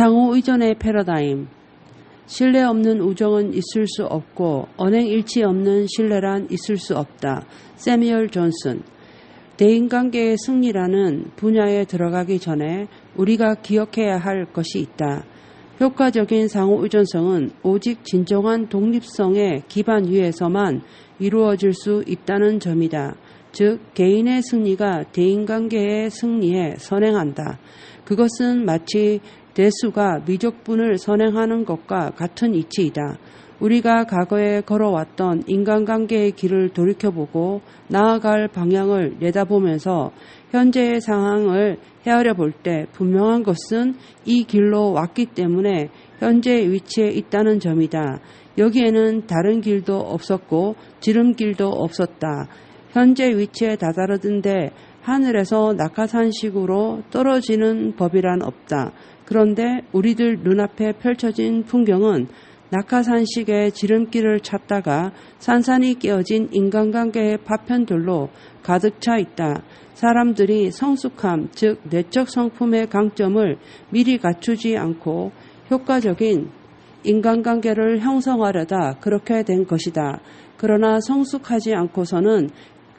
상호의존의 패러다임. 신뢰 없는 우정은 있을 수 없고 언행일치 없는 신뢰란 있을 수 없다. 세뮤얼 존슨. 대인관계의 승리라는 분야에 들어가기 전에 우리가 기억해야 할 것이 있다. 효과적인 상호의존성은 오직 진정한 독립성의 기반 위에서만 이루어질 수 있다는 점이다. 즉 개인의 승리가 대인관계의 승리에 선행한다. 그것은 마치 대수가 미적분을 선행하는 것과 같은 이치이다. 우리가 과거에 걸어왔던 인간관계의 길을 돌이켜보고 나아갈 방향을 내다보면서 현재의 상황을 헤아려 볼 때 분명한 것은 이 길로 왔기 때문에 현재의 위치에 있다는 점이다. 여기에는 다른 길도 없었고 지름길도 없었다. 현재 위치에 다다르던데 하늘에서 낙하산식으로 떨어지는 법이란 없다. 그런데 우리들 눈앞에 펼쳐진 풍경은 낙하산식의 지름길을 찾다가 산산이 깨어진 인간관계의 파편들로 가득 차 있다. 사람들이 성숙함, 즉 내적 성품의 강점을 미리 갖추지 않고 효과적인 인간관계를 형성하려다 그렇게 된 것이다. 그러나 성숙하지 않고서는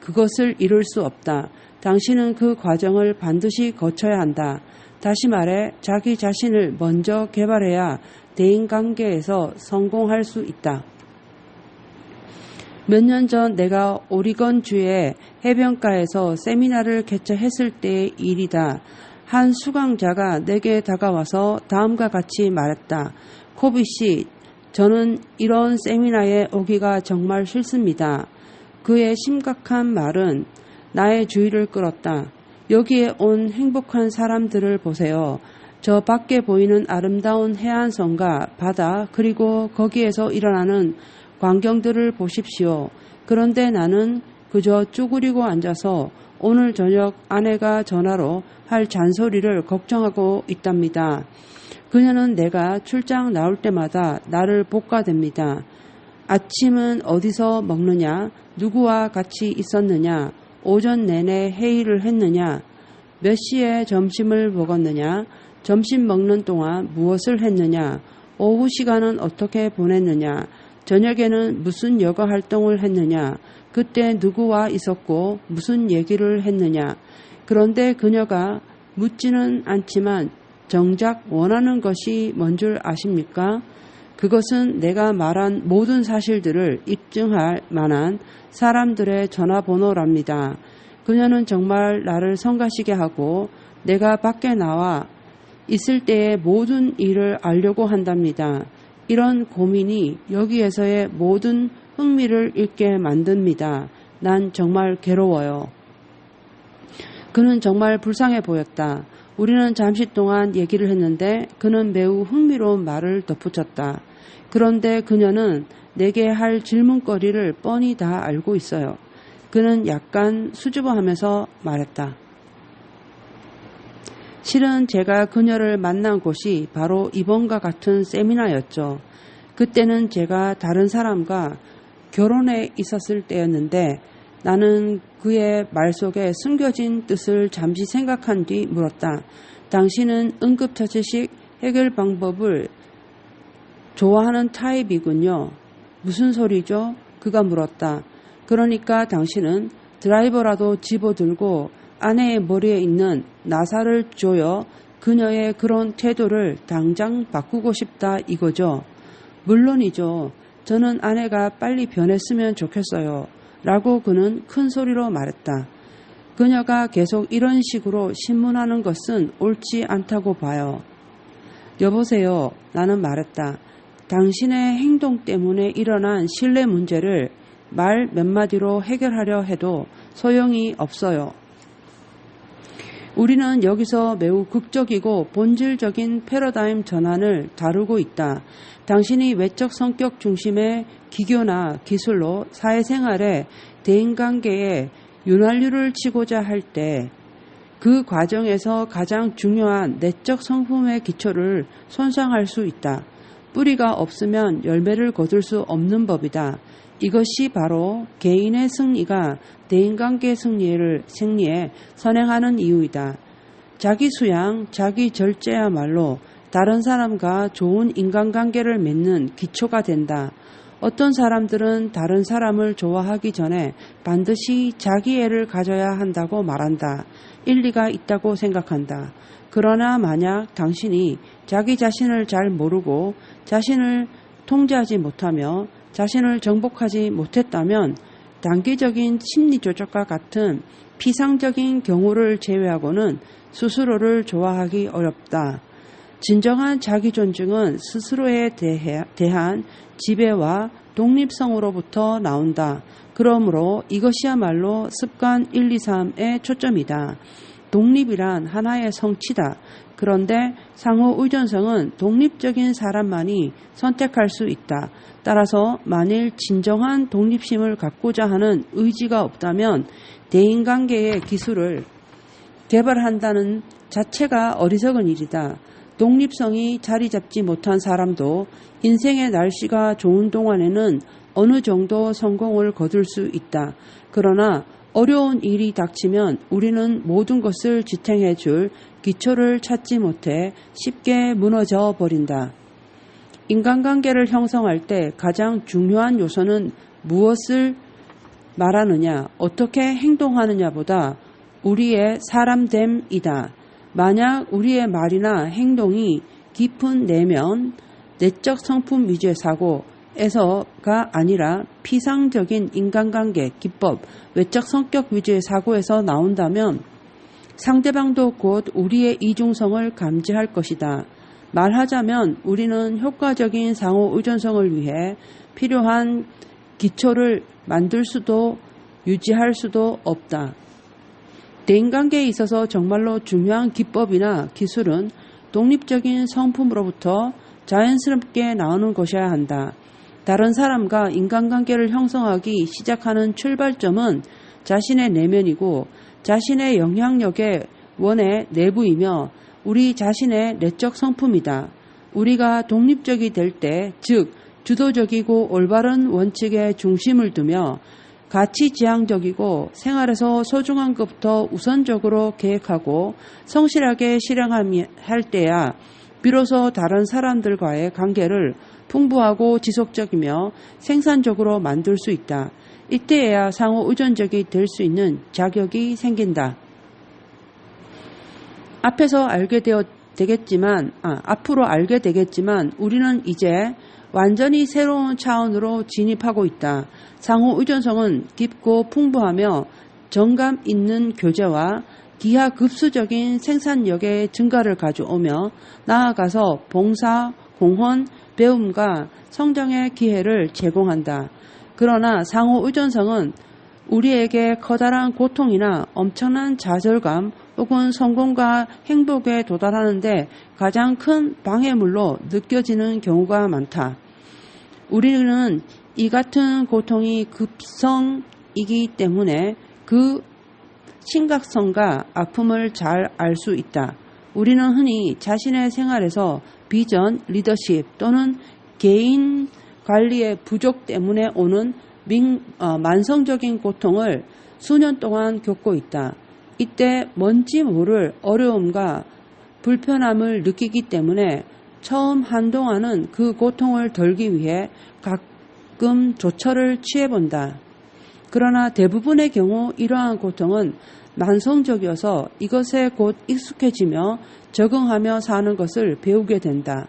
그것을 이룰 수 없다. 당신은 그 과정을 반드시 거쳐야 한다. 다시 말해 자기 자신을 먼저 개발해야 대인관계에서 성공할 수 있다. 몇 년 전 내가 오리건주의 해변가에서 세미나를 개최했을 때의 일이다. 한 수강자가 내게 다가와서 다음과 같이 말했다. 코비 씨, 저는 이런 세미나에 오기가 정말 싫습니다. 그의 심각한 말은 나의 주의를 끌었다. 여기에 온 행복한 사람들을 보세요. 저 밖에 보이는 아름다운 해안선과 바다 그리고 거기에서 일어나는 광경들을 보십시오. 그런데 나는 그저 쭈그리고 앉아서 오늘 저녁 아내가 전화로 할 잔소리를 걱정하고 있답니다. 그녀는 내가 출장 나올 때마다 나를 볶아댑니다. 아침은 어디서 먹느냐? 누구와 같이 있었느냐? 오전 내내 회의를 했느냐? 몇 시에 점심을 먹었느냐? 점심 먹는 동안 무엇을 했느냐? 오후 시간은 어떻게 보냈느냐? 저녁에는 무슨 여가 활동을 했느냐? 그때 누구와 있었고 무슨 얘기를 했느냐? 그런데 그녀가 묻지는 않지만 정작 원하는 것이 뭔 줄 아십니까? 그것은 내가 말한 모든 사실들을 입증할 만한 사람들의 전화번호랍니다. 그녀는 정말 나를 성가시게 하고 내가 밖에 나와 있을 때의 모든 일을 알려고 한답니다. 이런 고민이 여기에서의 모든 흥미를 잃게 만듭니다. 난 정말 괴로워요. 그는 정말 불쌍해 보였다. 우리는 잠시 동안 얘기를 했는데 그는 매우 흥미로운 말을 덧붙였다. 그런데 그녀는 내게 할 질문거리를 뻔히 다 알고 있어요. 그는 약간 수줍어하면서 말했다. 실은 제가 그녀를 만난 곳이 바로 이번과 같은 세미나였죠. 그때는 제가 다른 사람과 결혼해 있었을 때였는데 나는 그의 말 속에 숨겨진 뜻을 잠시 생각한 뒤 물었다. 당신은 응급처치식 해결 방법을 좋아하는 타입이군요. 무슨 소리죠? 그가 물었다. 그러니까 당신은 드라이버라도 집어들고 아내의 머리에 있는 나사를 조여 그녀의 그런 태도를 당장 바꾸고 싶다 이거죠. 물론이죠. 저는 아내가 빨리 변했으면 좋겠어요. 라고 그는 큰 소리로 말했다. 그녀가 계속 이런 식으로 신문하는 것은 옳지 않다고 봐요. 여보세요. 나는 말했다. 당신의 행동 때문에 일어난 신뢰 문제를 말 몇 마디로 해결하려 해도 소용이 없어요. 우리는 여기서 매우 극적이고 본질적인 패러다임 전환을 다루고 있다. 당신이 외적 성격 중심의 기교나 기술로 사회생활에 대인관계에 윤활유를 치고자 할 때 그 과정에서 가장 중요한 내적 성품의 기초를 손상할 수 있다. 뿌리가 없으면 열매를 거둘 수 없는 법이다. 이것이 바로 개인의 승리가 대인관계 승리에 선행하는 이유이다. 자기 수양, 자기 절제야말로 다른 사람과 좋은 인간관계를 맺는 기초가 된다. 어떤 사람들은 다른 사람을 좋아하기 전에 반드시 자기 애를 가져야 한다고 말한다. 일리가 있다고 생각한다. 그러나 만약 당신이 자기 자신을 잘 모르고 자신을 통제하지 못하며 자신을 정복하지 못했다면 단기적인 심리조작과 같은 피상적인 경우를 제외하고는 스스로를 좋아하기 어렵다. 진정한 자기존중은 스스로에 대한 지배와 독립성으로부터 나온다. 그러므로 이것이야말로 습관 1, 2, 3의 초점이다. 독립이란 하나의 성취다. 그런데 상호 의존성은 독립적인 사람만이 선택할 수 있다. 따라서 만일 진정한 독립심을 갖고자 하는 의지가 없다면 대인관계의 기술을 개발한다는 자체가 어리석은 일이다. 독립성이 자리 잡지 못한 사람도 인생의 날씨가 좋은 동안에는 어느 정도 성공을 거둘 수 있다. 그러나 어려운 일이 닥치면 우리는 모든 것을 지탱해 줄 기초를 찾지 못해 쉽게 무너져 버린다. 인간관계를 형성할 때 가장 중요한 요소는 무엇을 말하느냐, 어떻게 행동하느냐보다 우리의 사람됨이다. 만약 우리의 말이나 행동이 깊은 내면, 내적 성품 위주의 사고에서가 아니라 피상적인 인간관계, 기법, 외적 성격 위주의 사고에서 나온다면 상대방도 곧 우리의 이중성을 감지할 것이다. 말하자면 우리는 효과적인 상호 의존성을 위해 필요한 기초를 만들 수도 유지할 수도 없다. 대인관계에 있어서 정말로 중요한 기법이나 기술은 독립적인 성품으로부터 자연스럽게 나오는 것이어야 한다. 다른 사람과 인간관계를 형성하기 시작하는 출발점은 자신의 내면이고 자신의 영향력의 원의 내부이며 우리 자신의 내적 성품이다. 우리가 독립적이 될 때, 즉 주도적이고 올바른 원칙에 중심을 두며 가치지향적이고 생활에서 소중한 것부터 우선적으로 계획하고 성실하게 실행할 때야 비로소 다른 사람들과의 관계를 풍부하고 지속적이며 생산적으로 만들 수 있다. 이때에야 상호 의존적이 될 수 있는 자격이 생긴다. 앞으로 알게 되겠지만 우리는 이제 완전히 새로운 차원으로 진입하고 있다. 상호 의존성은 깊고 풍부하며 정감 있는 교제와 기하급수적인 생산력의 증가를 가져오며 나아가서 봉사, 공헌, 배움과 성장의 기회를 제공한다. 그러나 상호 의존성은 우리에게 커다란 고통이나 엄청난 좌절감 혹은 성공과 행복에 도달하는데 가장 큰 방해물로 느껴지는 경우가 많다. 우리는 이 같은 고통이 급성이기 때문에 그 심각성과 아픔을 잘 알 수 있다. 우리는 흔히 자신의 생활에서 비전, 리더십 또는 개인 관리의 부족 때문에 오는 만성적인 고통을 수년 동안 겪고 있다. 이때 뭔지 모를 어려움과 불편함을 느끼기 때문에 처음 한동안은 그 고통을 덜기 위해 가끔 조처를 취해본다. 그러나 대부분의 경우 이러한 고통은 만성적이어서 이것에 곧 익숙해지며 적응하며 사는 것을 배우게 된다.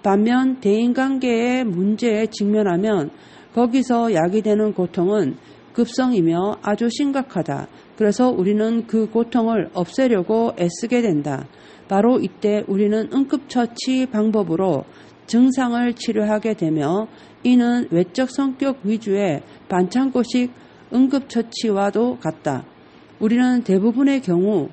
반면 대인관계의 문제에 직면하면 거기서 야기되는 고통은 급성이며 아주 심각하다. 그래서 우리는 그 고통을 없애려고 애쓰게 된다. 바로 이때 우리는 응급처치 방법으로 증상을 치료하게 되며 이는 외적 성격 위주의 반창고식 응급처치와도 같다. 우리는 대부분의 경우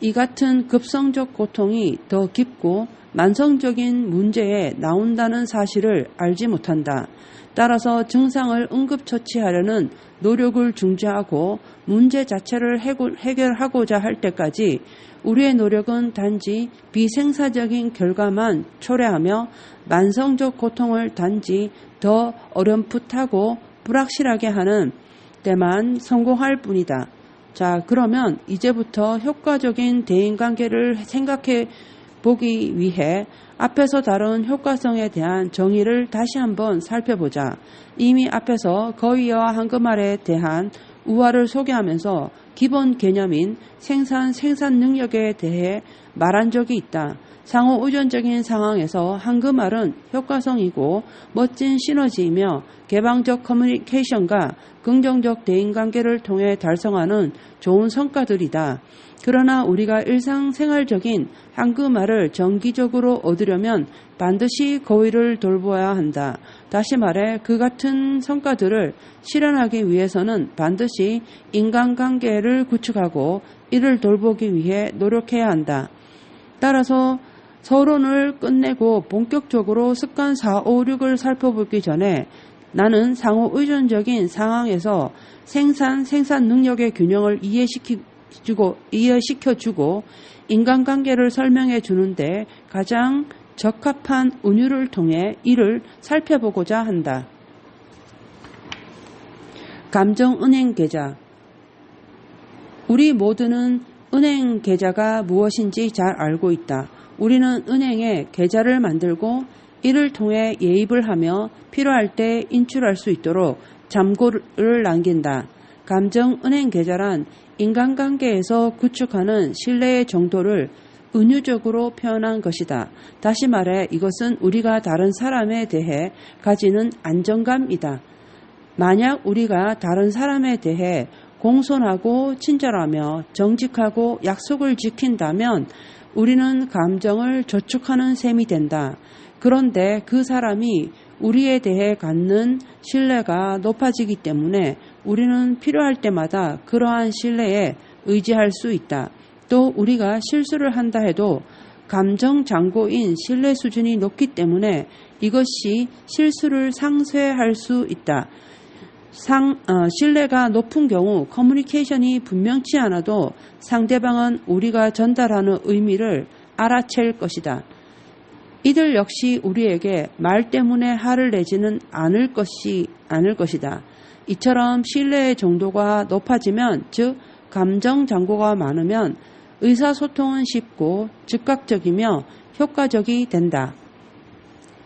이 같은 급성적 고통이 더 깊고 만성적인 문제에 나온다는 사실을 알지 못한다. 따라서 증상을 응급처치하려는 노력을 중지하고 문제 자체를 해결하고자 할 때까지 우리의 노력은 단지 비생사적인 결과만 초래하며 만성적 고통을 단지 더 어렴풋하고 불확실하게 하는 때만 성공할 뿐이다. 자, 그러면 이제부터 효과적인 대인관계를 생각해 보기 위해 앞에서 다룬 효과성에 대한 정의를 다시 한번 살펴보자. 이미 앞에서 거위와 한금알에 대한 우화를 소개하면서 기본 개념인 생산 능력에 대해 말한 적이 있다. 상호 의존적인 상황에서 한금알은 효과성이고 멋진 시너지이며 개방적 커뮤니케이션과 긍정적 대인관계를 통해 달성하는 좋은 성과들이다. 그러나 우리가 일상생활적인 한금알을 정기적으로 얻으려면 반드시 거위를 돌보아야 한다. 다시 말해 그 같은 성과들을 실현하기 위해서는 반드시 인간관계를 구축하고 이를 돌보기 위해 노력해야 한다. 따라서 서론을 끝내고 본격적으로 습관 4, 5, 6을 살펴보기 전에 나는 상호 의존적인 상황에서 생산 능력의 균형을 이해시켜주고 인간관계를 설명해 주는데 가장 적합한 운율을 통해 이를 살펴보고자 한다. 감정은행 계좌. 우리 모두는 은행 계좌가 무엇인지 잘 알고 있다. 우리는 은행에 계좌를 만들고 이를 통해 예입을 하며 필요할 때 인출할 수 있도록 잔고를 남긴다. 감정은행 계좌란 인간관계에서 구축하는 신뢰의 정도를 은유적으로 표현한 것이다. 다시 말해 이것은 우리가 다른 사람에 대해 가지는 안정감이다. 만약 우리가 다른 사람에 대해 공손하고 친절하며 정직하고 약속을 지킨다면 우리는 감정을 저축하는 셈이 된다. 그런데 그 사람이 우리에 대해 갖는 신뢰가 높아지기 때문에 우리는 필요할 때마다 그러한 신뢰에 의지할 수 있다. 또 우리가 실수를 한다 해도 감정 잔고인 신뢰 수준이 높기 때문에 이것이 실수를 상쇄할 수 있다. 신뢰가 높은 경우 커뮤니케이션이 분명치 않아도 상대방은 우리가 전달하는 의미를 알아챌 것이다. 이들 역시 우리에게 말 때문에 화를 내지는 않을 것이다. 이처럼 신뢰의 정도가 높아지면, 즉 감정 잔고가 많으면 의사소통은 쉽고 즉각적이며 효과적이 된다.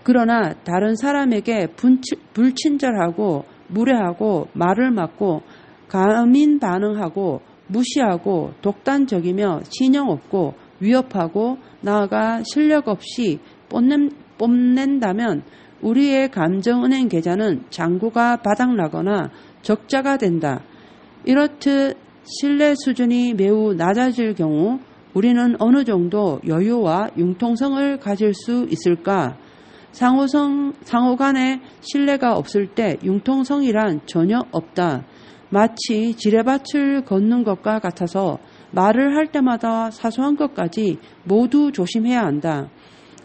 그러나 다른 사람에게 불친절하고 무례하고 말을 막고 가민 반응하고 무시하고 독단적이며 신용 없고 위협하고 나아가 실력 없이 뽐낸다면 우리의 감정은행 계좌는 잔고가 바닥나거나 적자가 된다. 이렇듯 신뢰 수준이 매우 낮아질 경우 우리는 어느 정도 여유와 융통성을 가질 수 있을까? 상호 간의 신뢰가 없을 때 융통성이란 전혀 없다. 마치 지뢰밭을 걷는 것과 같아서 말을 할 때마다 사소한 것까지 모두 조심해야 한다.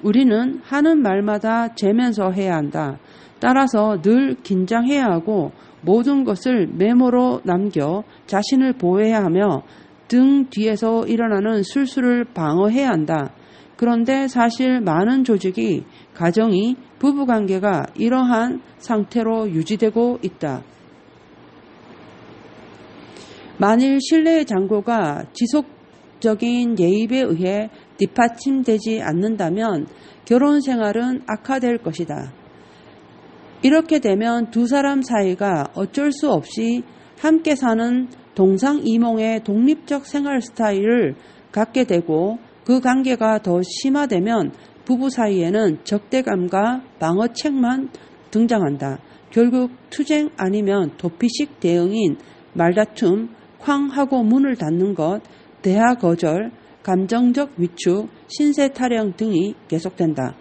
우리는 하는 말마다 재면서 해야 한다. 따라서 늘 긴장해야 하고 모든 것을 메모로 남겨 자신을 보호해야 하며 등 뒤에서 일어나는 실수를 방어해야 한다. 그런데 사실 많은 조직이, 가정이, 부부관계가 이러한 상태로 유지되고 있다. 만일 신뢰의 잔고가 지속적인 예입에 의해 뒷받침되지 않는다면 결혼 생활은 악화될 것이다. 이렇게 되면 두 사람 사이가 어쩔 수 없이 함께 사는 동상이몽의 독립적 생활 스타일을 갖게 되고 그 관계가 더 심화되면 부부 사이에는 적대감과 방어책만 등장한다. 결국 투쟁 아니면 도피식 대응인 말다툼, 쾅 하고 문을 닫는 것, 대화 거절, 감정적 위축, 신세 타령 등이 계속된다.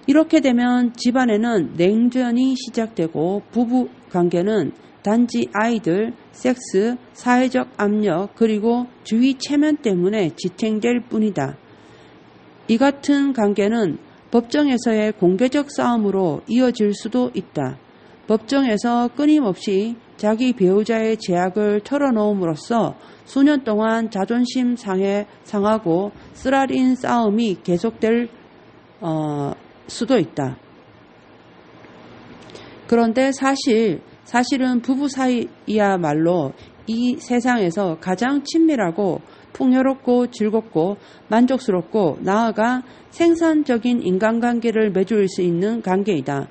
이렇게 되면 집안에는 냉전이 시작되고 부부 관계는 단지 아이들, 섹스, 사회적 압력, 그리고 주위 체면 때문에 지탱될 뿐이다. 이 같은 관계는 법정에서의 공개적 싸움으로 이어질 수도 있다. 법정에서 끊임없이 자기 배우자의 제약을 털어놓음으로써 수년 동안 자존심 상하고 쓰라린 싸움이 계속될 수도 있다. 그런데 사실은 부부 사이야말로 이 세상에서 가장 친밀하고 풍요롭고 즐겁고 만족스럽고 나아가 생산적인 인간관계를 맺을 수 있는 관계이다.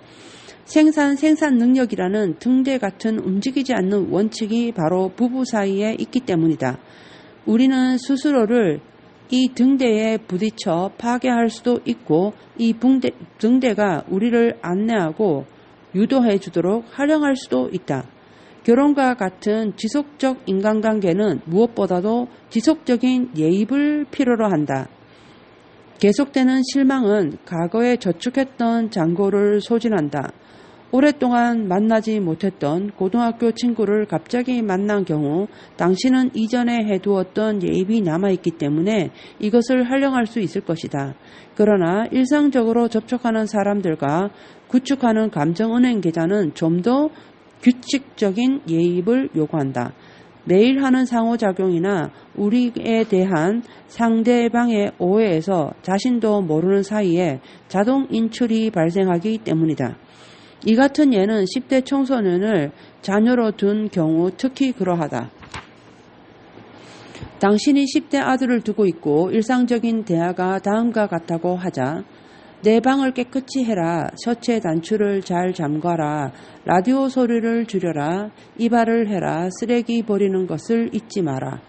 생산 능력이라는 등대 같은 움직이지 않는 원칙이 바로 부부 사이에 있기 때문이다. 우리는 스스로를 이 등대에 부딪혀 파괴할 수도 있고 이 등대가 우리를 안내하고 유도해 주도록 활용할 수도 있다. 결혼과 같은 지속적 인간관계는 무엇보다도 지속적인 예입을 필요로 한다. 계속되는 실망은 과거에 저축했던 잔고를 소진한다. 오랫동안 만나지 못했던 고등학교 친구를 갑자기 만난 경우 당신은 이전에 해두었던 예입이 남아있기 때문에 이것을 활용할 수 있을 것이다. 그러나 일상적으로 접촉하는 사람들과 구축하는 감정은행 계좌는 좀 더 규칙적인 예입을 요구한다. 매일 하는 상호작용이나 우리에 대한 상대방의 오해에서 자신도 모르는 사이에 자동 인출이 발생하기 때문이다. 이 같은 예는 10대 청소년을 자녀로 둔 경우 특히 그러하다. 당신이 10대 아들을 두고 있고 일상적인 대화가 다음과 같다고 하자. 내 방을 깨끗이 해라. 셔츠의 단추를 잘 잠가라. 라디오 소리를 줄여라. 이발을 해라. 쓰레기 버리는 것을 잊지 마라.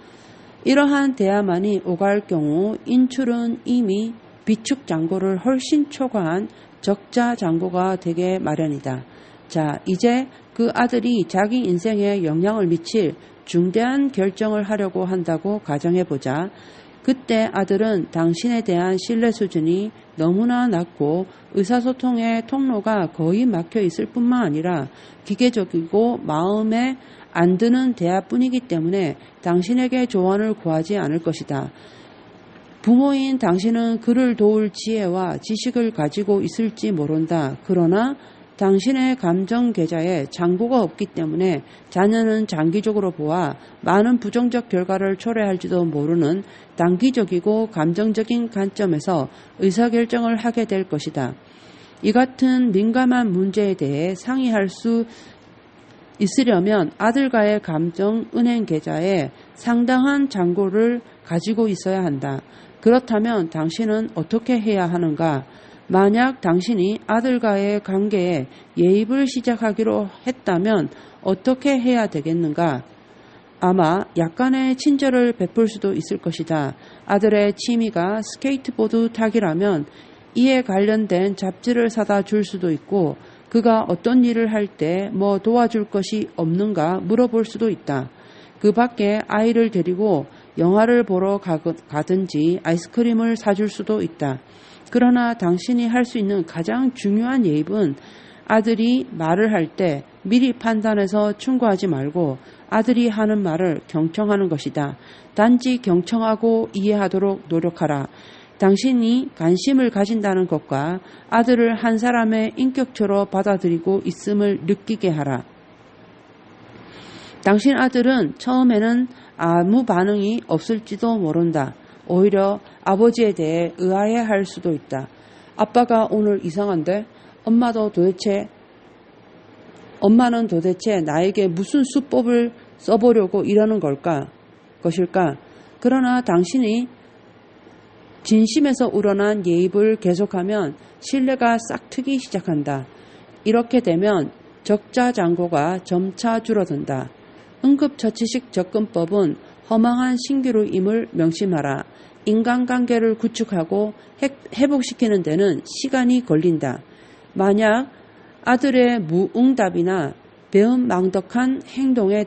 이러한 대화만이 오갈 경우 인출은 이미 비축 잔고를 훨씬 초과한 적자 잔고가 되게 마련이다. 자, 이제 그 아들이 자기 인생에 영향을 미칠 중대한 결정을 하려고 한다고 가정해보자. 그때 아들은 당신에 대한 신뢰 수준이 너무나 낮고 의사소통의 통로가 거의 막혀 있을 뿐만 아니라 기계적이고 마음에 안 드는 대화뿐이기 때문에 당신에게 조언을 구하지 않을 것이다. 부모인 당신은 그를 도울 지혜와 지식을 가지고 있을지 모른다. 그러나 당신의 감정 계좌에 잔고가 없기 때문에 자녀는 장기적으로 보아 많은 부정적 결과를 초래할지도 모르는 단기적이고 감정적인 관점에서 의사결정을 하게 될 것이다. 이 같은 민감한 문제에 대해 상의할 수 있으려면 아들과의 감정 은행 계좌에 상당한 잔고를 가지고 있어야 한다. 그렇다면 당신은 어떻게 해야 하는가? 만약 당신이 아들과의 관계에 예입을 시작하기로 했다면 어떻게 해야 되겠는가? 아마 약간의 친절을 베풀 수도 있을 것이다. 아들의 취미가 스케이트보드 타기라면 이에 관련된 잡지를 사다 줄 수도 있고 그가 어떤 일을 할 때 뭐 도와줄 것이 없는가 물어볼 수도 있다. 그 밖에 아이를 데리고 영화를 보러 가든지 아이스크림을 사줄 수도 있다. 그러나 당신이 할 수 있는 가장 중요한 예입은 아들이 말을 할 때 미리 판단해서 충고하지 말고 아들이 하는 말을 경청하는 것이다. 단지 경청하고 이해하도록 노력하라. 당신이 관심을 가진다는 것과 아들을 한 사람의 인격체로 받아들이고 있음을 느끼게 하라. 당신 아들은 처음에는 아무 반응이 없을지도 모른다. 오히려 아버지에 대해 의아해할 수도 있다. 아빠가 오늘 이상한데? 엄마는 도대체 나에게 무슨 수법을 써보려고 이러는 것일까? 그러나 당신이 진심에서 우러난 예입을 계속하면 신뢰가 싹트기 시작한다. 이렇게 되면 적자 잔고가 점차 줄어든다. 응급처치식 접근법은 허망한 신기루임을 명심하라. 인간관계를 구축하고 회복시키는 데는 시간이 걸린다. 만약 아들의 무응답이나 배은망덕한 행동에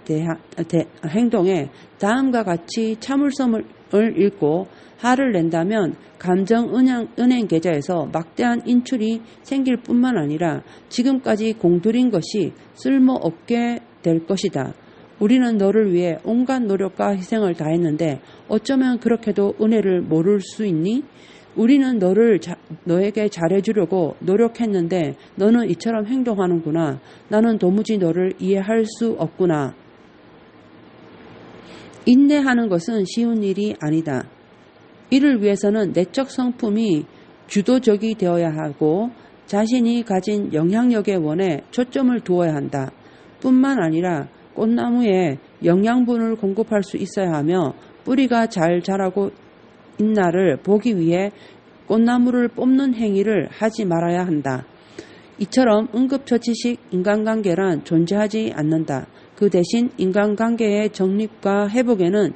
다음과 같이 참을성을 잃고 화를 낸다면 감정은행 계좌에서 막대한 인출이 생길 뿐만 아니라 지금까지 공들인 것이 쓸모없게 될 것이다. 우리는 너를 위해 온갖 노력과 희생을 다했는데 어쩌면 그렇게도 은혜를 모를 수 있니? 우리는 너에게 잘해주려고 노력했는데 너는 이처럼 행동하는구나. 나는 도무지 너를 이해할 수 없구나. 인내하는 것은 쉬운 일이 아니다. 이를 위해서는 내적 성품이 주도적이 되어야 하고 자신이 가진 영향력의 원에 초점을 두어야 한다. 뿐만 아니라 꽃나무에 영양분을 공급할 수 있어야 하며 뿌리가 잘 자라고 있나를 보기 위해 꽃나무를 뽑는 행위를 하지 말아야 한다. 이처럼 응급처치식 인간관계란 존재하지 않는다. 그 대신 인간관계의 정립과 회복에는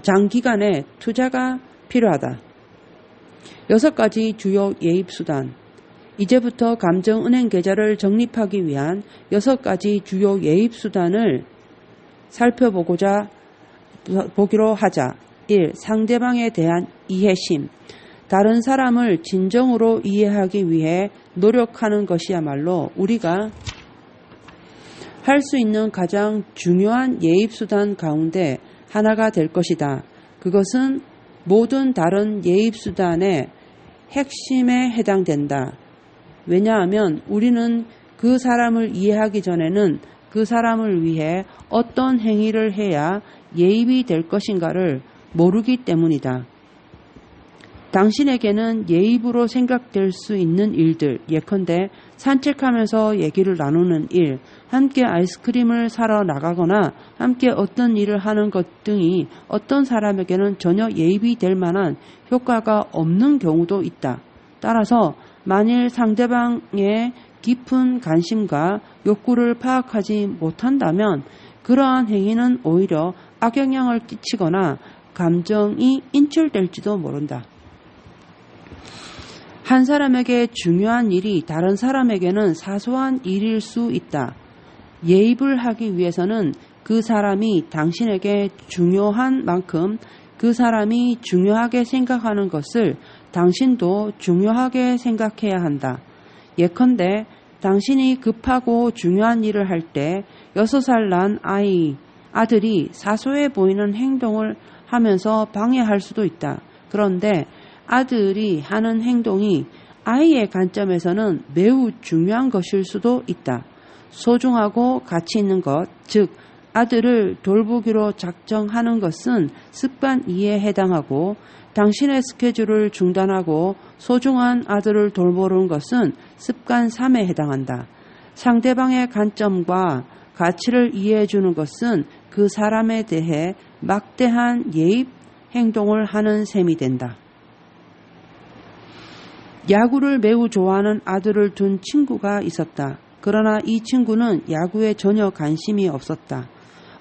장기간의 투자가 필요하다. 6가지 주요 예입수단. 이제부터 감정은행 계좌를 정립하기 위한 6가지 주요 예입수단을 살펴보기로 하자. 1. 상대방에 대한 이해심. 다른 사람을 진정으로 이해하기 위해 노력하는 것이야말로 우리가 할 수 있는 가장 중요한 예입수단 가운데 하나가 될 것이다. 그것은 모든 다른 예입수단의 핵심에 해당된다. 왜냐하면 우리는 그 사람을 이해하기 전에는 그 사람을 위해 어떤 행위를 해야 예입이 될 것인가를 모르기 때문이다. 당신에게는 예입으로 생각될 수 있는 일들, 예컨대 산책하면서 얘기를 나누는 일, 함께 아이스크림을 사러 나가거나 함께 어떤 일을 하는 것 등이 어떤 사람에게는 전혀 예입이 될 만한 효과가 없는 경우도 있다. 따라서 만일 상대방의 깊은 관심과 욕구를 파악하지 못한다면 그러한 행위는 오히려 악영향을 끼치거나 감정이 인출될지도 모른다. 한 사람에게 중요한 일이 다른 사람에게는 사소한 일일 수 있다. 예입을 하기 위해서는 그 사람이 당신에게 중요한 만큼 그 사람이 중요하게 생각하는 것을 당신도 중요하게 생각해야 한다. 예컨대 당신이 급하고 중요한 일을 할 때 6살 난 아들이 사소해 보이는 행동을 하면서 방해할 수도 있다. 그런데 아들이 하는 행동이 아이의 관점에서는 매우 중요한 것일 수도 있다. 소중하고 가치 있는 것, 즉 아들을 돌보기로 작정하는 것은 습관 2에 해당하고 당신의 스케줄을 중단하고 소중한 아들을 돌보는 것은 습관 3에 해당한다. 상대방의 관점과 가치를 이해해 주는 것은 그 사람에 대해 막대한 예입 행동을 하는 셈이 된다. 야구를 매우 좋아하는 아들을 둔 친구가 있었다. 그러나 이 친구는 야구에 전혀 관심이 없었다.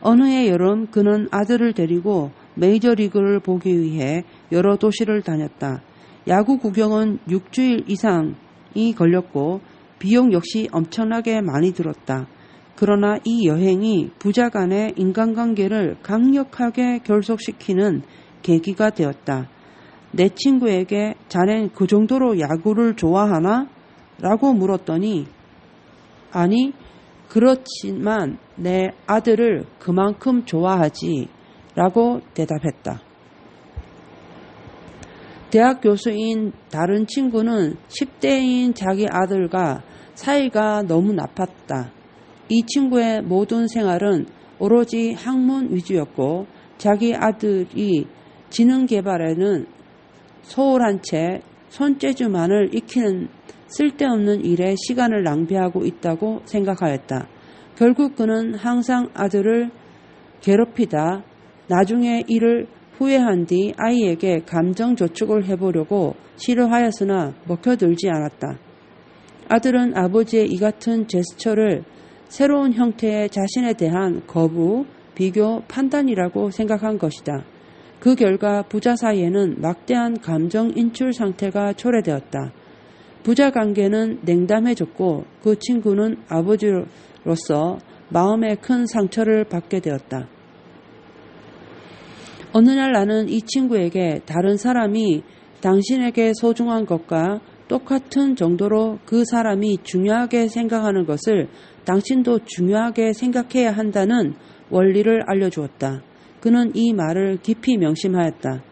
어느 해 여름 그는 아들을 데리고 메이저리그를 보기 위해 여러 도시를 다녔다. 야구 구경은 6주일 이상이 걸렸고 비용 역시 엄청나게 많이 들었다. 그러나 이 여행이 부자 간의 인간관계를 강력하게 결속시키는 계기가 되었다. 내 친구에게 자넨 그 정도로 야구를 좋아하나? 라고 물었더니 아니, 그렇지만 내 아들을 그만큼 좋아하지 라고 대답했다. 대학 교수인 다른 친구는 10대인 자기 아들과 사이가 너무 나빴다. 이 친구의 모든 생활은 오로지 학문 위주였고 자기 아들이 지능 개발에는 소홀한 채 손재주만을 익히는 쓸데없는 일에 시간을 낭비하고 있다고 생각하였다. 결국 그는 항상 아들을 괴롭히다 나중에 이를 후회한 뒤 아이에게 감정 저축을 해보려고 시도하였으나 먹혀들지 않았다. 아들은 아버지의 이 같은 제스처를 새로운 형태의 자신에 대한 거부, 비교, 판단이라고 생각한 것이다. 그 결과 부자 사이에는 막대한 감정 인출 상태가 초래되었다. 부자 관계는 냉담해졌고 그 친구는 아버지로서 마음에 큰 상처를 받게 되었다. 어느 날 나는 이 친구에게 다른 사람이 당신에게 소중한 것과 똑같은 정도로 그 사람이 중요하게 생각하는 것을 당신도 중요하게 생각해야 한다는 원리를 알려주었다. 그는 이 말을 깊이 명심하였다.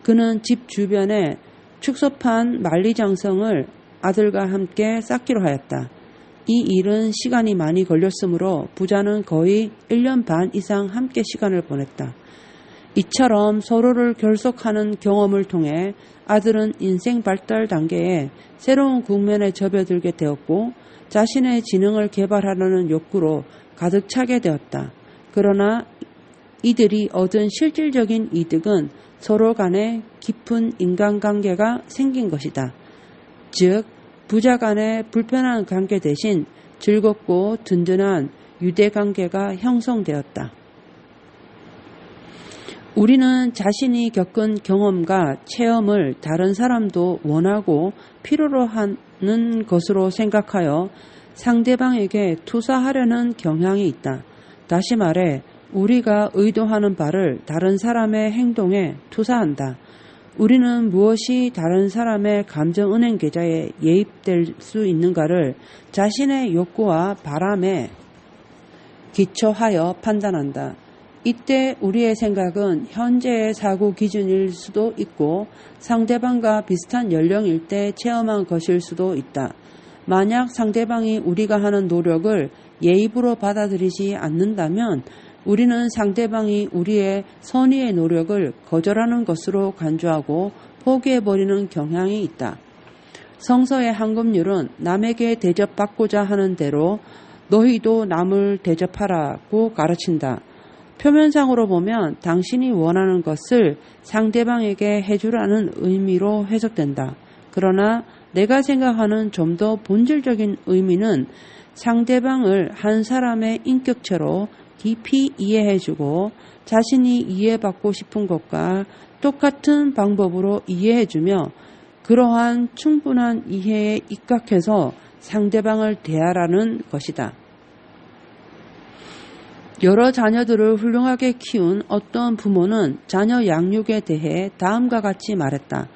그는 집 주변에 축소판 만리장성을 아들과 함께 쌓기로 하였다. 이 일은 시간이 많이 걸렸으므로 부자는 거의 1년 반 이상 함께 시간을 보냈다. 이처럼 서로를 결속하는 경험을 통해 아들은 인생 발달 단계에 새로운 국면에 접어들게 되었고 자신의 지능을 개발하려는 욕구로 가득 차게 되었다. 그러나 이들이 얻은 실질적인 이득은 서로 간에 깊은 인간관계가 생긴 것이다. 즉, 부자 간의 불편한 관계 대신 즐겁고 든든한 유대관계가 형성되었다. 우리는 자신이 겪은 경험과 체험을 다른 사람도 원하고 필요로 하는 것으로 생각하여 상대방에게 투사하려는 경향이 있다. 다시 말해 우리가 의도하는 바를 다른 사람의 행동에 투사한다. 우리는 무엇이 다른 사람의 감정은행 계좌에 예입될 수 있는가를 자신의 욕구와 바람에 기초하여 판단한다. 이때 우리의 생각은 현재의 사고 기준일 수도 있고 상대방과 비슷한 연령일 때 체험한 것일 수도 있다. 만약 상대방이 우리가 하는 노력을 예입으로 받아들이지 않는다면 우리는 상대방이 우리의 선의의 노력을 거절하는 것으로 간주하고 포기해버리는 경향이 있다. 성서의 한금률은 남에게 대접받고자 하는 대로 너희도 남을 대접하라고 가르친다. 표면상으로 보면 당신이 원하는 것을 상대방에게 해주라는 의미로 해석된다. 그러나 내가 생각하는 좀 더 본질적인 의미는 상대방을 한 사람의 인격체로 깊이 이해해주고 자신이 이해받고 싶은 것과 똑같은 방법으로 이해해주며 그러한 충분한 이해에 입각해서 상대방을 대하라는 것이다. 여러 자녀들을 훌륭하게 키운 어떤 부모는 자녀 양육에 대해 다음과 같이 말했다.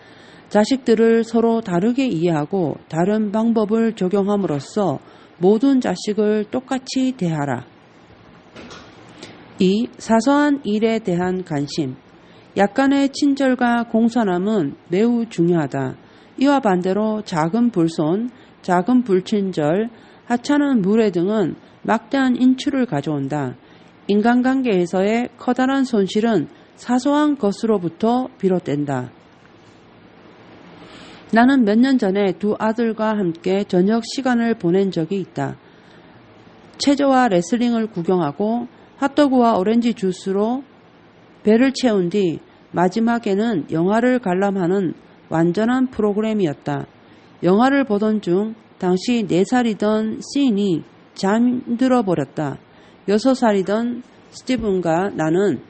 자식들을 서로 다르게 이해하고 다른 방법을 적용함으로써 모든 자식을 똑같이 대하라. 2. 사소한 일에 대한 관심. 약간의 친절과 공손함은 매우 중요하다. 이와 반대로 작은 불손, 작은 불친절, 하찮은 무례 등은 막대한 인출을 가져온다. 인간관계에서의 커다란 손실은 사소한 것으로부터 비롯된다. 나는 몇 년 전에 두 아들과 함께 저녁 시간을 보낸 적이 있다. 체조와 레슬링을 구경하고 핫도그와 오렌지 주스로 배를 채운 뒤 마지막에는 영화를 관람하는 완전한 프로그램이었다. 영화를 보던 중 당시 4살이던 씬이 잠들어 버렸다. 6살이던 스티븐과 나는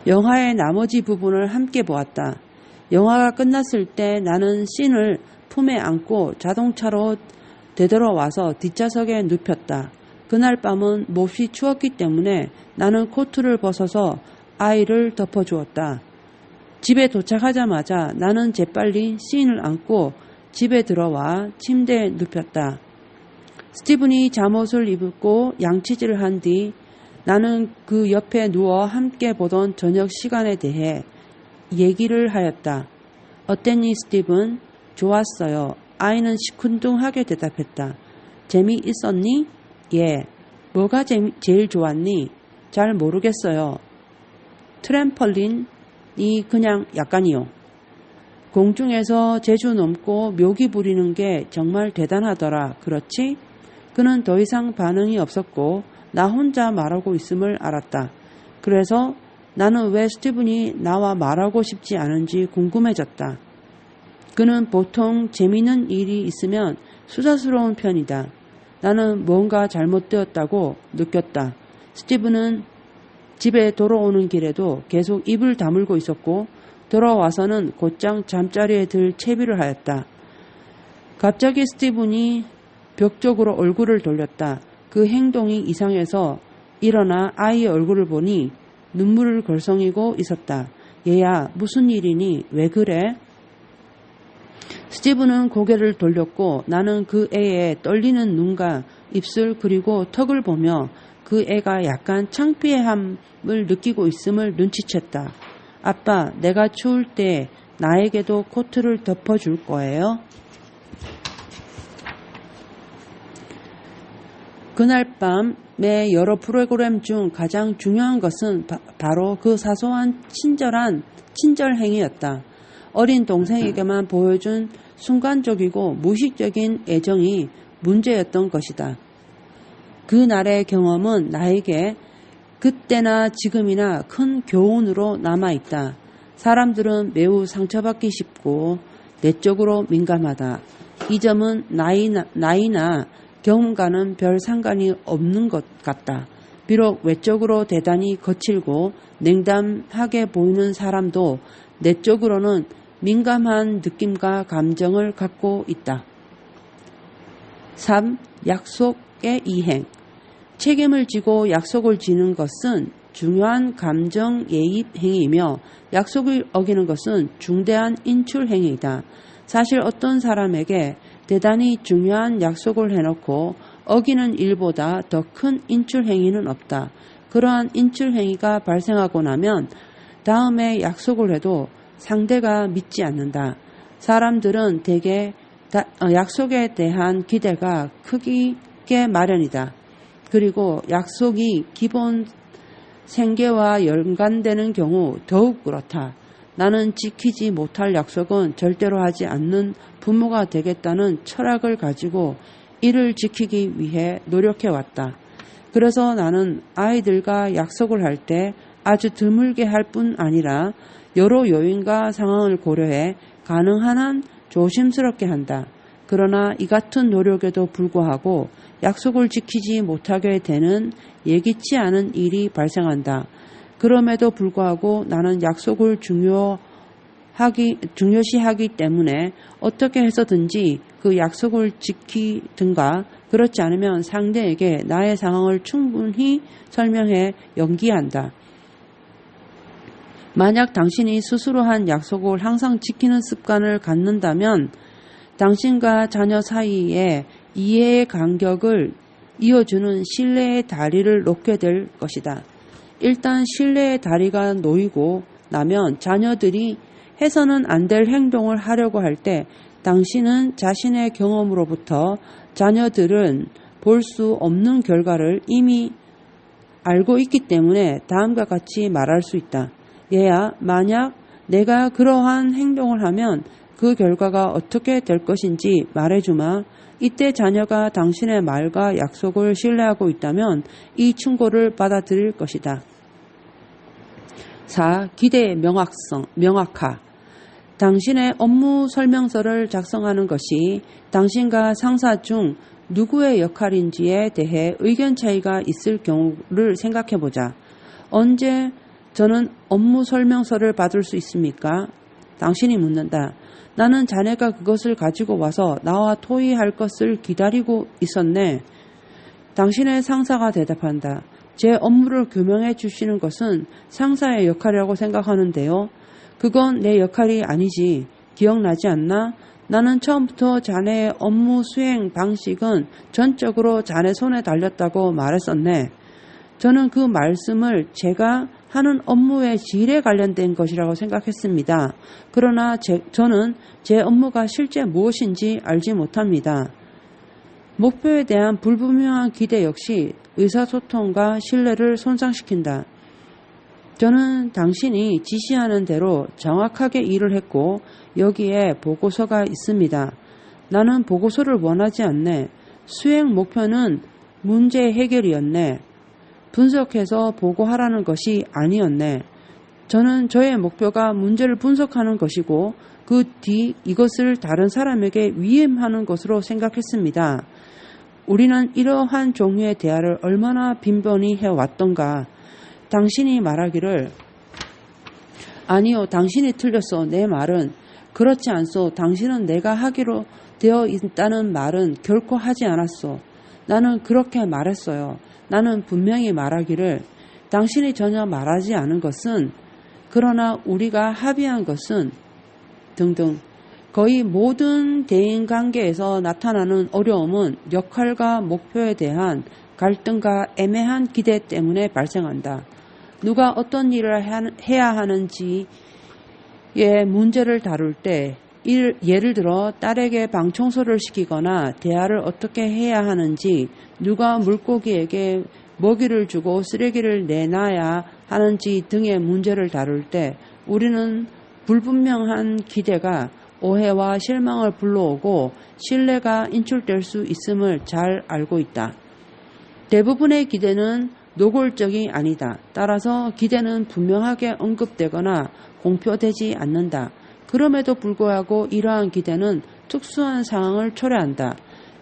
영화의 나머지 부분을 함께 보았다. 영화가 끝났을 때 나는 씬을 품에 안고 자동차로 되돌아와서 뒷좌석에 눕혔다. 그날 밤은 몹시 추웠기 때문에 나는 코트를 벗어서 아이를 덮어주었다. 집에 도착하자마자 나는 재빨리 씬을 안고 집에 들어와 침대에 눕혔다. 스티븐이 잠옷을 입고 양치질을 한 뒤 나는 그 옆에 누워 함께 보던 저녁 시간에 대해 얘기를 하였다. 어땠니, 스티븐? 좋았어요. 아이는 시큰둥하게 대답했다. 재미있었니? 예. 뭐가 제일 좋았니? 잘 모르겠어요. 트램펄린이 그냥 약간이요. 공중에서 제주 넘고 묘기 부리는 게 정말 대단하더라. 그렇지? 그는 더 이상 반응이 없었고 나 혼자 말하고 있음을 알았다. 그래서 나는 왜 스티븐이 나와 말하고 싶지 않은지 궁금해졌다. 그는 보통 재미있는 일이 있으면 수다스러운 편이다. 나는 뭔가 잘못되었다고 느꼈다. 스티븐은 집에 돌아오는 길에도 계속 입을 다물고 있었고 돌아와서는 곧장 잠자리에 들 채비를 하였다. 갑자기 스티븐이 벽 쪽으로 얼굴을 돌렸다. 그 행동이 이상해서 일어나 아이의 얼굴을 보니 눈물을 걸썽이고 있었다. 얘야, 무슨 일이니? 왜 그래? 스티븐은 고개를 돌렸고 나는 그 애의 떨리는 눈과 입술 그리고 턱을 보며 그 애가 약간 창피함을 느끼고 있음을 눈치챘다. 아빠, 내가 추울 때 나에게도 코트를 덮어줄 거예요? 그날 밤의 여러 프로그램 중 가장 중요한 것은 바로 그 사소한 친절 행위였다. 어린 동생에게만 보여준 순간적이고 무의식적인 애정이 문제였던 것이다. 그날의 경험은 나에게 그때나 지금이나 큰 교훈으로 남아있다. 사람들은 매우 상처받기 쉽고 내적으로 민감하다. 이 점은 나이나 경험과는 별 상관이 없는 것 같다. 비록 외적으로 대단히 거칠고 냉담하게 보이는 사람도 내적으로는 민감한 느낌과 감정을 갖고 있다. 3. 약속의 이행. 책임을 지고 약속을 지는 것은 중요한 감정 예입 행위이며 약속을 어기는 것은 중대한 인출 행위이다. 사실 어떤 사람에게 대단히 중요한 약속을 해놓고 어기는 일보다 더 큰 인출 행위는 없다. 그러한 인출 행위가 발생하고 나면 다음에 약속을 해도 상대가 믿지 않는다. 사람들은 대개 약속에 대한 기대가 크게 마련이다. 그리고 약속이 기본 생계와 연관되는 경우 더욱 그렇다. 나는 지키지 못할 약속은 절대로 하지 않는 부모가 되겠다는 철학을 가지고 이를 지키기 위해 노력해왔다. 그래서 나는 아이들과 약속을 할 때 아주 드물게 할 뿐 아니라 여러 요인과 상황을 고려해 가능한 한 조심스럽게 한다. 그러나 이 같은 노력에도 불구하고 약속을 지키지 못하게 되는 예기치 않은 일이 발생한다. 그럼에도 불구하고 나는 약속을 중요시하기 때문에 어떻게 해서든지 그 약속을 지키든가 그렇지 않으면 상대에게 나의 상황을 충분히 설명해 연기한다. 만약 당신이 스스로 한 약속을 항상 지키는 습관을 갖는다면 당신과 자녀 사이에 이해의 간격을 이어주는 신뢰의 다리를 놓게 될 것이다. 일단 신뢰의 다리가 놓이고 나면 자녀들이 해서는 안 될 행동을 하려고 할 때 당신은 자신의 경험으로부터 자녀들은 볼 수 없는 결과를 이미 알고 있기 때문에 다음과 같이 말할 수 있다. 얘야, 만약 내가 그러한 행동을 하면 그 결과가 어떻게 될 것인지 말해주마. 이때 자녀가 당신의 말과 약속을 신뢰하고 있다면 이 충고를 받아들일 것이다. 4. 기대의 명확화. 당신의 업무 설명서를 작성하는 것이 당신과 상사 중 누구의 역할인지에 대해 의견 차이가 있을 경우를 생각해보자. 언제 저는 업무 설명서를 받을 수 있습니까? 당신이 묻는다. 나는 자네가 그것을 가지고 와서 나와 토의할 것을 기다리고 있었네. 당신의 상사가 대답한다. 제 업무를 규명해 주시는 것은 상사의 역할이라고 생각하는데요. 그건 내 역할이 아니지. 기억나지 않나? 나는 처음부터 자네의 업무 수행 방식은 전적으로 자네 손에 달렸다고 말했었네. 저는 그 말씀을 제가 하는 업무의 질에 관련된 것이라고 생각했습니다. 그러나 저는 제 업무가 실제 무엇인지 알지 못합니다. 목표에 대한 불분명한 기대 역시 의사소통과 신뢰를 손상시킨다. 저는 당신이 지시하는 대로 정확하게 일을 했고 여기에 보고서가 있습니다. 나는 보고서를 원하지 않네. 수행 목표는 문제 해결이었네. 분석해서 보고하라는 것이 아니었네. 저는 저의 목표가 문제를 분석하는 것이고 그 뒤 이것을 다른 사람에게 위임하는 것으로 생각했습니다. 우리는 이러한 종류의 대화를 얼마나 빈번히 해왔던가. 당신이 말하기를 아니요, 당신이 틀렸어. 내 말은 그렇지 않소. 당신은 내가 하기로 되어 있다는 말은 결코 하지 않았소. 나는 그렇게 말했어요. 나는 분명히 말하기를 당신이 전혀 말하지 않은 것은 그러나 우리가 합의한 것은 등등. 거의 모든 대인관계에서 나타나는 어려움은 역할과 목표에 대한 갈등과 애매한 기대 때문에 발생한다. 누가 어떤 일을 해야 하는지의 문제를 다룰 때 예를 들어 딸에게 방 청소를 시키거나 대화를 어떻게 해야 하는지, 누가 물고기에게 먹이를 주고 쓰레기를 내놔야 하는지 등의 문제를 다룰 때 우리는 불분명한 기대가 오해와 실망을 불러오고 신뢰가 인출될 수 있음을 잘 알고 있다. 대부분의 기대는 노골적이 아니다. 따라서 기대는 분명하게 언급되거나 공표되지 않는다. 그럼에도 불구하고 이러한 기대는 특수한 상황을 초래한다.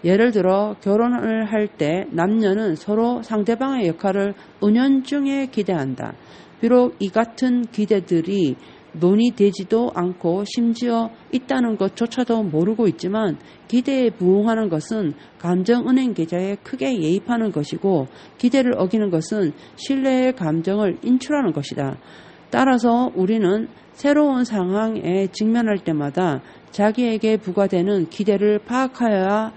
예를 들어 결혼을 할 때 남녀는 서로 상대방의 역할을 은연중에 기대한다. 비록 이 같은 기대들이 논의되지도 않고 심지어 있다는 것조차도 모르고 있지만 기대에 부응하는 것은 감정은행 계좌에 크게 예입하는 것이고 기대를 어기는 것은 신뢰의 감정을 인출하는 것이다. 따라서 우리는 새로운 상황에 직면할 때마다 자기에게 부과되는 기대를 파악하여야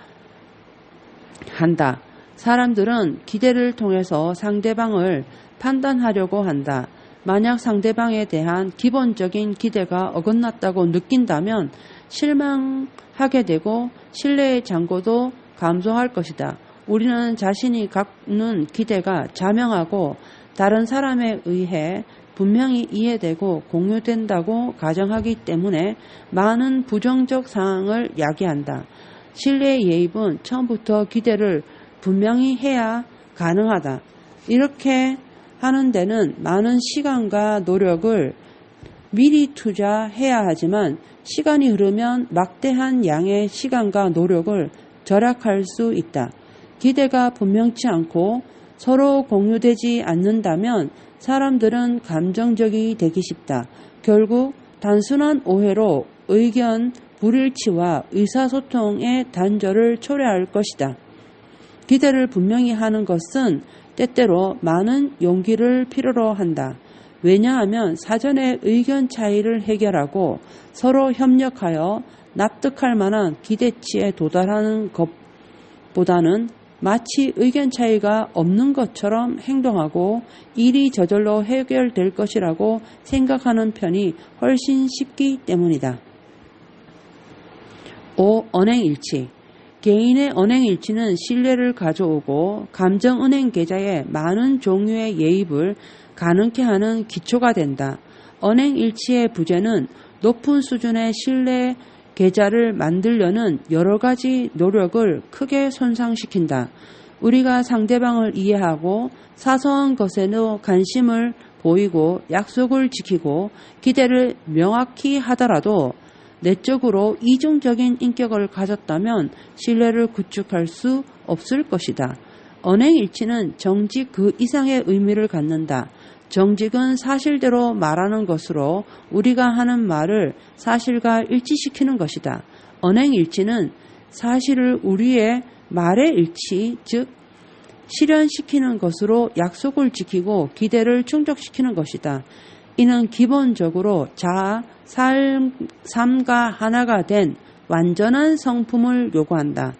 한다. 사람들은 기대를 통해서 상대방을 판단하려고 한다. 만약 상대방에 대한 기본적인 기대가 어긋났다고 느낀다면 실망하게 되고 신뢰의 장고도 감소할 것이다. 우리는 자신이 갖는 기대가 자명하고 다른 사람에 의해 분명히 이해되고 공유된다고 가정하기 때문에 많은 부정적 상황을 야기한다. 신뢰의 예입은 처음부터 기대를 분명히 해야 가능하다. 이렇게 하는 데는 많은 시간과 노력을 미리 투자해야 하지만 시간이 흐르면 막대한 양의 시간과 노력을 절약할 수 있다. 기대가 분명치 않고 서로 공유되지 않는다면 사람들은 감정적이 되기 쉽다. 결국 단순한 오해로 의견 불일치와 의사소통의 단절을 초래할 것이다. 기대를 분명히 하는 것은 때때로 많은 용기를 필요로 한다. 왜냐하면 사전에 의견 차이를 해결하고 서로 협력하여 납득할 만한 기대치에 도달하는 것보다는 마치 의견 차이가 없는 것처럼 행동하고 일이 저절로 해결될 것이라고 생각하는 편이 훨씬 쉽기 때문이다. 5. 언행일치. 개인의 언행일치는 신뢰를 가져오고 감정은행 계좌에 많은 종류의 예입을 가능케 하는 기초가 된다. 언행일치의 부재는 높은 수준의 신뢰 계좌를 만들려는 여러 가지 노력을 크게 손상시킨다. 우리가 상대방을 이해하고 사소한 것에도 관심을 보이고 약속을 지키고 기대를 명확히 하더라도 내적으로 이중적인 인격을 가졌다면 신뢰를 구축할 수 없을 것이다. 언행일치는 정직 그 이상의 의미를 갖는다. 정직은 사실대로 말하는 것으로 우리가 하는 말을 사실과 일치시키는 것이다. 언행일치는 사실을 우리의 말의 일치, 즉 실현시키는 것으로 약속을 지키고 기대를 충족시키는 것이다. 이는 기본적으로 자아, 삶과 하나가 된 완전한 성품을 요구한다.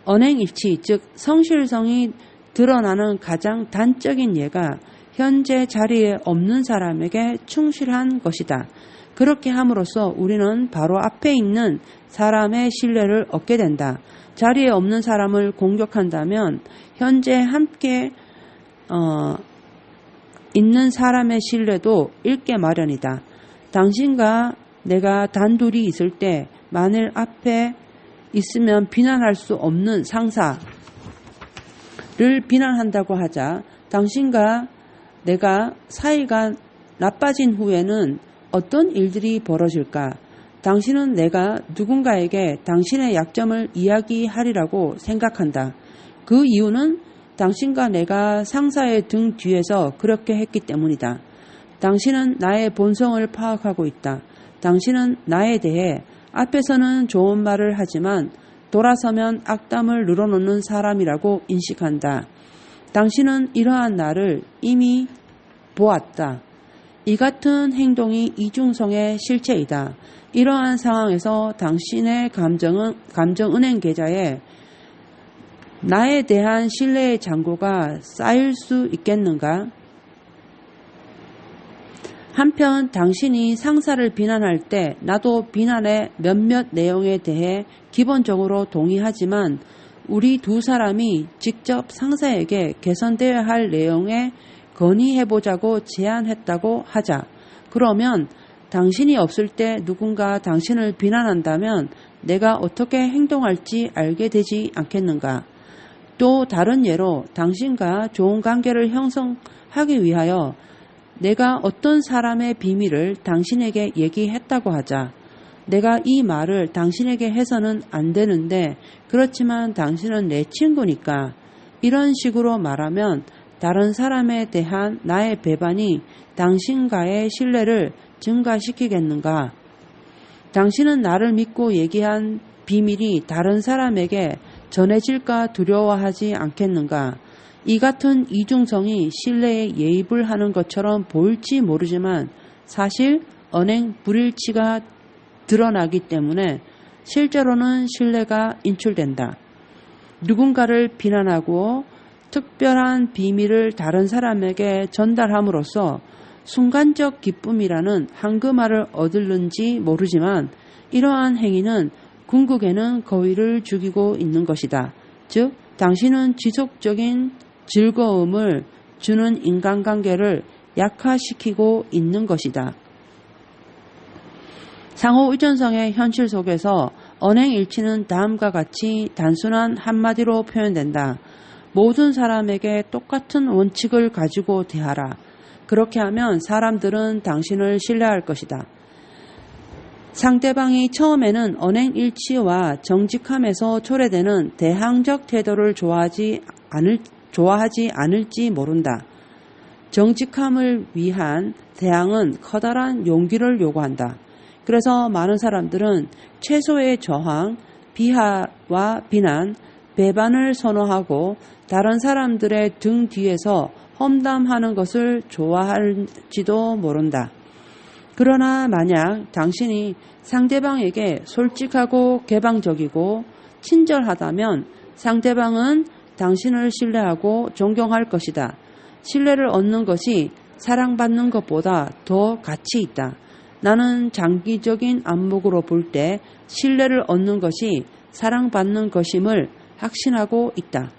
언행일치, 즉 성실성이 드러나는 가장 단적인 예가 현재 자리에 없는 사람에게 충실한 것이다. 그렇게 함으로써 우리는 바로 앞에 있는 사람의 신뢰를 얻게 된다. 자리에 없는 사람을 공격한다면 현재 함께 있는 사람의 신뢰도 잃게 마련이다. 당신과 내가 단둘이 있을 때 만일 앞에 있으면 비난할 수 없는 상사를 비난한다고 하자 당신과 내가 사이가 나빠진 후에는 어떤 일들이 벌어질까? 당신은 내가 누군가에게 당신의 약점을 이야기하리라고 생각한다. 그 이유는 당신과 내가 상사의 등 뒤에서 그렇게 했기 때문이다. 당신은 나의 본성을 파악하고 있다. 당신은 나에 대해 앞에서는 좋은 말을 하지만 돌아서면 악담을 늘어놓는 사람이라고 인식한다. 당신은 이러한 나를 이미 보았다. 이 같은 행동이 이중성의 실체이다. 이러한 상황에서 당신의 감정은행 계좌에 나에 대한 신뢰의 잔고가 쌓일 수 있겠는가? 한편 당신이 상사를 비난할 때 나도 비난의 몇몇 내용에 대해 기본적으로 동의하지만 우리 두 사람이 직접 상사에게 개선되어야 할 내용에 건의해보자고 제안했다고 하자. 그러면 당신이 없을 때 누군가 당신을 비난한다면 내가 어떻게 행동할지 알게 되지 않겠는가? 또 다른 예로 당신과 좋은 관계를 형성하기 위하여 내가 어떤 사람의 비밀을 당신에게 얘기했다고 하자. 내가 이 말을 당신에게 해서는 안 되는데 그렇지만 당신은 내 친구니까. 이런 식으로 말하면 다른 사람에 대한 나의 배반이 당신과의 신뢰를 증가시키겠는가? 당신은 나를 믿고 얘기한 비밀이 다른 사람에게 전해질까 두려워하지 않겠는가? 이 같은 이중성이 신뢰에 예입을 하는 것처럼 보일지 모르지만 사실 언행 불일치가 드러나기 때문에 실제로는 신뢰가 인출된다. 누군가를 비난하고 특별한 비밀을 다른 사람에게 전달함으로써 순간적 기쁨이라는 황금알을 얻을는지 모르지만 이러한 행위는 궁극에는 거위를 죽이고 있는 것이다. 즉, 당신은 지속적인 즐거움을 주는 인간관계를 약화시키고 있는 것이다. 상호의존성의 현실 속에서 언행일치는 다음과 같이 단순한 한마디로 표현된다. 모든 사람에게 똑같은 원칙을 가지고 대하라. 그렇게 하면 사람들은 당신을 신뢰할 것이다. 상대방이 처음에는 언행일치와 정직함에서 초래되는 대항적 태도를 좋아하지 않을지 모른다. 정직함을 위한 대항은 커다란 용기를 요구한다. 그래서 많은 사람들은 최소의 저항, 비하와 비난, 배반을 선호하고 다른 사람들의 등 뒤에서 험담하는 것을 좋아할지도 모른다. 그러나 만약 당신이 상대방에게 솔직하고 개방적이고 친절하다면 상대방은 당신을 신뢰하고 존경할 것이다. 신뢰를 얻는 것이 사랑받는 것보다 더 가치 있다. 나는 장기적인 안목으로 볼 때 신뢰를 얻는 것이 사랑받는 것임을 확신하고 있다.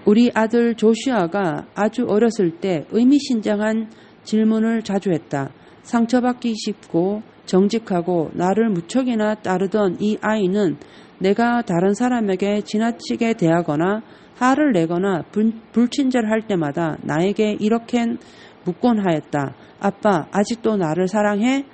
우리 아들 조슈아가 아주 어렸을 때 의미심장한 질문을 자주 했다. 상처받기 쉽고 정직하고 나를 무척이나 따르던 이 아이는 내가 다른 사람에게 지나치게 대하거나 화를 내거나 불친절할 때마다 나에게 이렇게 묻곤 하였다. 아빠, 아직도 나를 사랑해?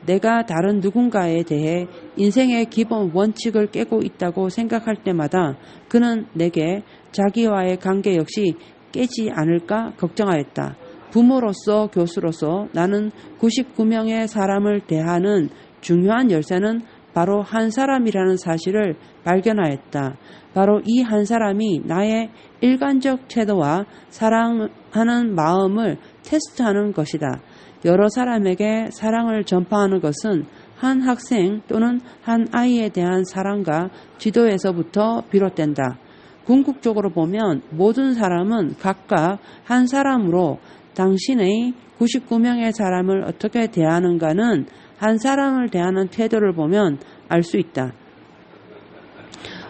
내가 다른 누군가에 대해 인생의 기본 원칙을 깨고 있다고 생각할 때마다 그는 내게 자기와의 관계 역시 깨지 않을까 걱정하였다. 부모로서 교수로서 나는 99명의 사람을 대하는 중요한 열쇠는 바로 한 사람이라는 사실을 발견하였다. 바로 이 한 사람이 나의 일관적 태도와 사랑하는 마음을 테스트하는 것이다. 여러 사람에게 사랑을 전파하는 것은 한 학생 또는 한 아이에 대한 사랑과 지도에서부터 비롯된다. 궁극적으로 보면 모든 사람은 각각 한 사람으로 당신의 99명의 사람을 어떻게 대하는가는 한 사람을 대하는 태도를 보면 알 수 있다.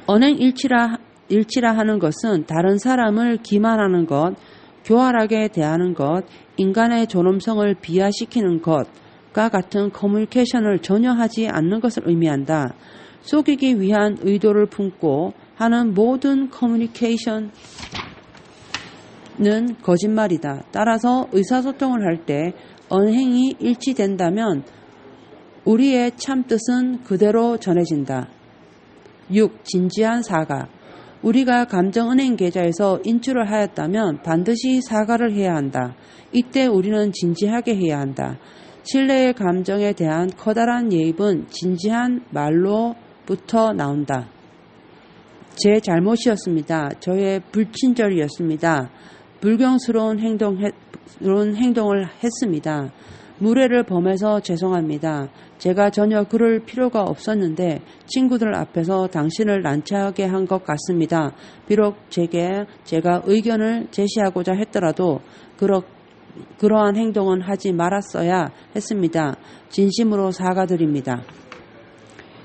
언행일치라 하는 것은 다른 사람을 기만하는 것, 교활하게 대하는 것, 인간의 존엄성을 비하시키는 것과 같은 커뮤니케이션을 전혀 하지 않는 것을 의미한다. 속이기 위한 의도를 품고 하는 모든 커뮤니케이션은 거짓말이다. 따라서 의사소통을 할 때 언행이 일치된다면 우리의 참뜻은 그대로 전해진다. 6. 진지한 사과. 우리가 감정은행 계좌에서 인출을 하였다면 반드시 사과를 해야 한다. 이때 우리는 진지하게 해야 한다. 신뢰의 감정에 대한 커다란 예입은 진지한 말로부터 나온다. 제 잘못이었습니다. 저의 불친절이었습니다. 불경스러운 행동을 했습니다. 무례를 범해서 죄송합니다. 제가 전혀 그럴 필요가 없었는데 친구들 앞에서 당신을 난처하게 한 것 같습니다. 비록 제가 의견을 제시하고자 했더라도 그러한 행동은 하지 말았어야 했습니다. 진심으로 사과드립니다.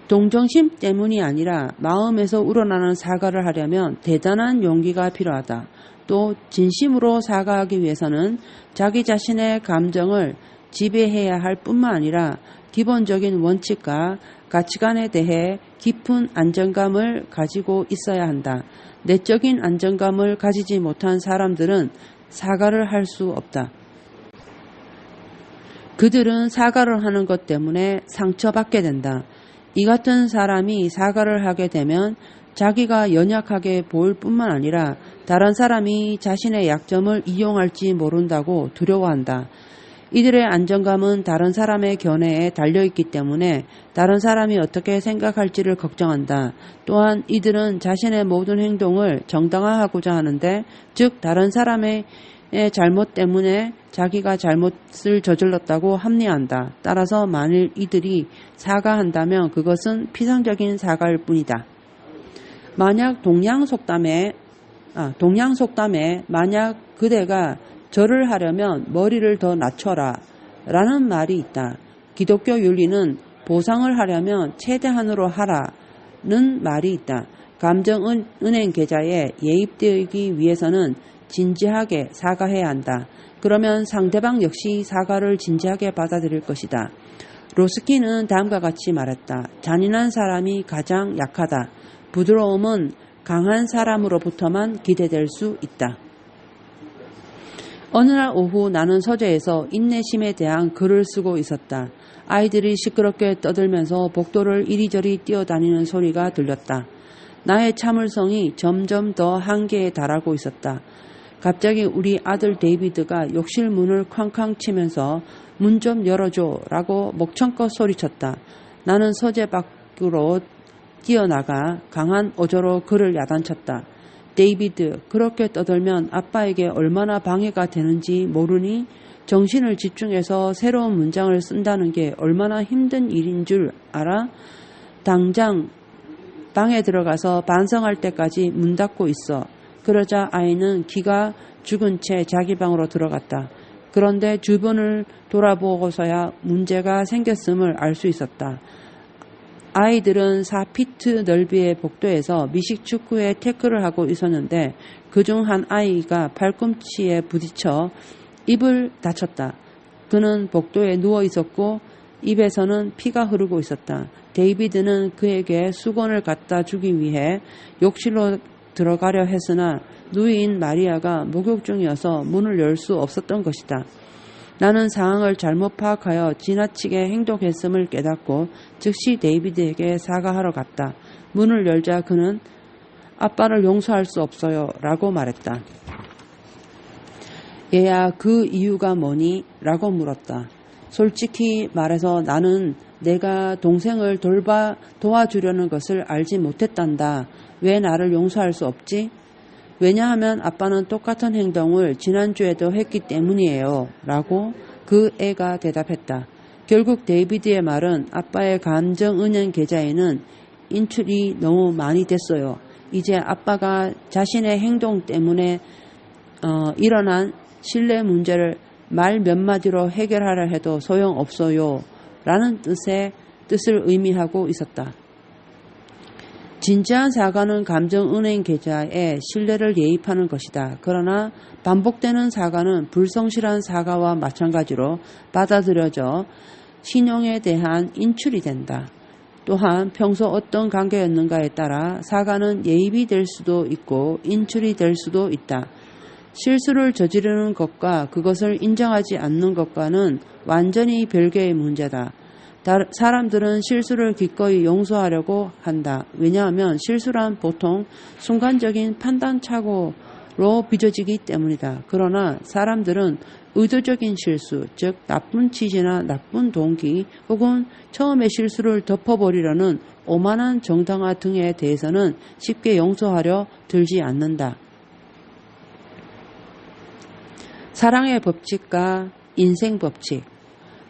동정심 때문이 아니라 마음에서 우러나는 사과를 하려면 대단한 용기가 필요하다. 또 진심으로 사과하기 위해서는 자기 자신의 감정을 지배해야 할 뿐만 아니라 기본적인 원칙과 가치관에 대해 깊은 안정감을 가지고 있어야 한다. 내적인 안정감을 가지지 못한 사람들은 사과를 할 수 없다. 그들은 사과를 하는 것 때문에 상처받게 된다. 이 같은 사람이 사과를 하게 되면 자기가 연약하게 보일 뿐만 아니라 다른 사람이 자신의 약점을 이용할지 모른다고 두려워한다. 이들의 안정감은 다른 사람의 견해에 달려있기 때문에 다른 사람이 어떻게 생각할지를 걱정한다. 또한 이들은 자신의 모든 행동을 정당화하고자 하는데, 즉 다른 사람의 잘못 때문에 자기가 잘못을 저질렀다고 합리화한다. 따라서 만일 이들이 사과한다면 그것은 피상적인 사과일 뿐이다. 만약 동양 속담에 만약 그대가 절을 하려면 머리를 더 낮춰라 라는 말이 있다. 기독교 윤리는 보상을 하려면 최대한으로 하라는 말이 있다. 감정은행 계좌에 예입되기 위해서는 진지하게 사과해야 한다. 그러면 상대방 역시 사과를 진지하게 받아들일 것이다. 로스키는 다음과 같이 말했다. 잔인한 사람이 가장 약하다. 부드러움은 강한 사람으로부터만 기대될 수 있다. 어느 날 오후 나는 서재에서 인내심에 대한 글을 쓰고 있었다. 아이들이 시끄럽게 떠들면서 복도를 이리저리 뛰어다니는 소리가 들렸다. 나의 참을성이 점점 더 한계에 달하고 있었다. 갑자기 우리 아들 데이비드가 욕실 문을 쾅쾅 치면서 문 좀 열어줘 라고 목청껏 소리쳤다. 나는 서재 밖으로 뛰어나가 강한 어조로 그를 야단쳤다. 데이비드, 그렇게 떠들면 아빠에게 얼마나 방해가 되는지 모르니? 정신을 집중해서 새로운 문장을 쓴다는 게 얼마나 힘든 일인 줄 알아? 당장 방에 들어가서 반성할 때까지 문 닫고 있어. 그러자 아이는 기가 죽은 채 자기 방으로 들어갔다. 그런데 주변을 돌아보고서야 문제가 생겼음을 알 수 있었다. 아이들은 4피트 넓이의 복도에서 미식축구에 태클을 하고 있었는데 그중 한 아이가 팔꿈치에 부딪혀 입을 다쳤다. 그는 복도에 누워 있었고 입에서는 피가 흐르고 있었다. 데이비드는 그에게 수건을 갖다 주기 위해 욕실로 들어가려 했으나 누이인 마리아가 목욕 중이어서 문을 열 수 없었던 것이다. 나는 상황을 잘못 파악하여 지나치게 행동했음을 깨닫고 즉시 데이비드에게 사과하러 갔다. 문을 열자 그는 아빠를 용서할 수 없어요 라고 말했다. 얘야, 그 이유가 뭐니? 라고 물었다. 솔직히 말해서 나는 내가 동생을 도와주려는 것을 알지 못했단다. 왜 나를 용서할 수 없지? 왜냐하면 아빠는 똑같은 행동을 지난주에도 했기 때문이에요. 라고 그 애가 대답했다. 결국 데이비드의 말은 아빠의 감정은행 계좌에는 인출이 너무 많이 됐어요. 이제 아빠가 자신의 행동 때문에 일어난 신뢰 문제를 말 몇 마디로 해결하려 해도 소용없어요. 라는 뜻을 의미하고 있었다. 진지한 사과는 감정은행 계좌에 신뢰를 예입하는 것이다. 그러나 반복되는 사과는 불성실한 사과와 마찬가지로 받아들여져 신용에 대한 인출이 된다. 또한 평소 어떤 관계였는가에 따라 사과는 예입이 될 수도 있고 인출이 될 수도 있다. 실수를 저지르는 것과 그것을 인정하지 않는 것과는 완전히 별개의 문제다. 사람들은 실수를 기꺼이 용서하려고 한다. 왜냐하면 실수란 보통 순간적인 판단착오로 빚어지기 때문이다. 그러나 사람들은 의도적인 실수, 즉 나쁜 취지나 나쁜 동기 혹은 처음에 실수를 덮어버리려는 오만한 정당화 등에 대해서는 쉽게 용서하려 들지 않는다. 사랑의 법칙과 인생 법칙.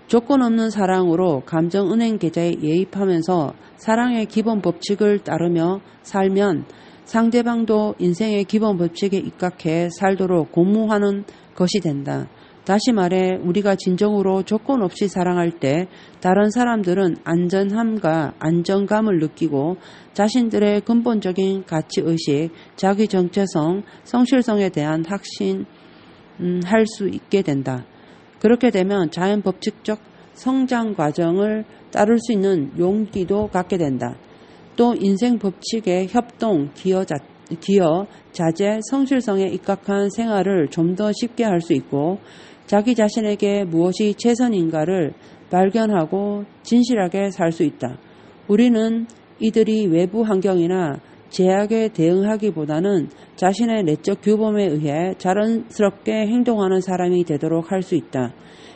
조건 없는 사랑으로 감정은행 계좌에 예입하면서 사랑의 기본 법칙을 따르며 살면 상대방도 인생의 기본 법칙에 입각해 살도록 고무하는 것이 된다. 다시 말해 우리가 진정으로 조건 없이 사랑할 때 다른 사람들은 안전함과 안정감을 느끼고 자신들의 근본적인 가치의식, 자기 정체성, 성실성에 대한 확신할 수 있게 된다. 그렇게 되면 자연 법칙적 성장 과정을 따를 수 있는 용기도 갖게 된다. 또 인생 법칙의 협동, 기여, 자제, 성실성에 입각한 생활을 좀 더 쉽게 할 수 있고 자기 자신에게 무엇이 최선인가를 발견하고 진실하게 살 수 있다. 우리는 이들이 외부 환경이나 제약에 대응하기보다는 자신의 내적 규범에 의해 자연스럽게 행동하는 사람이 되도록 할 수 있다.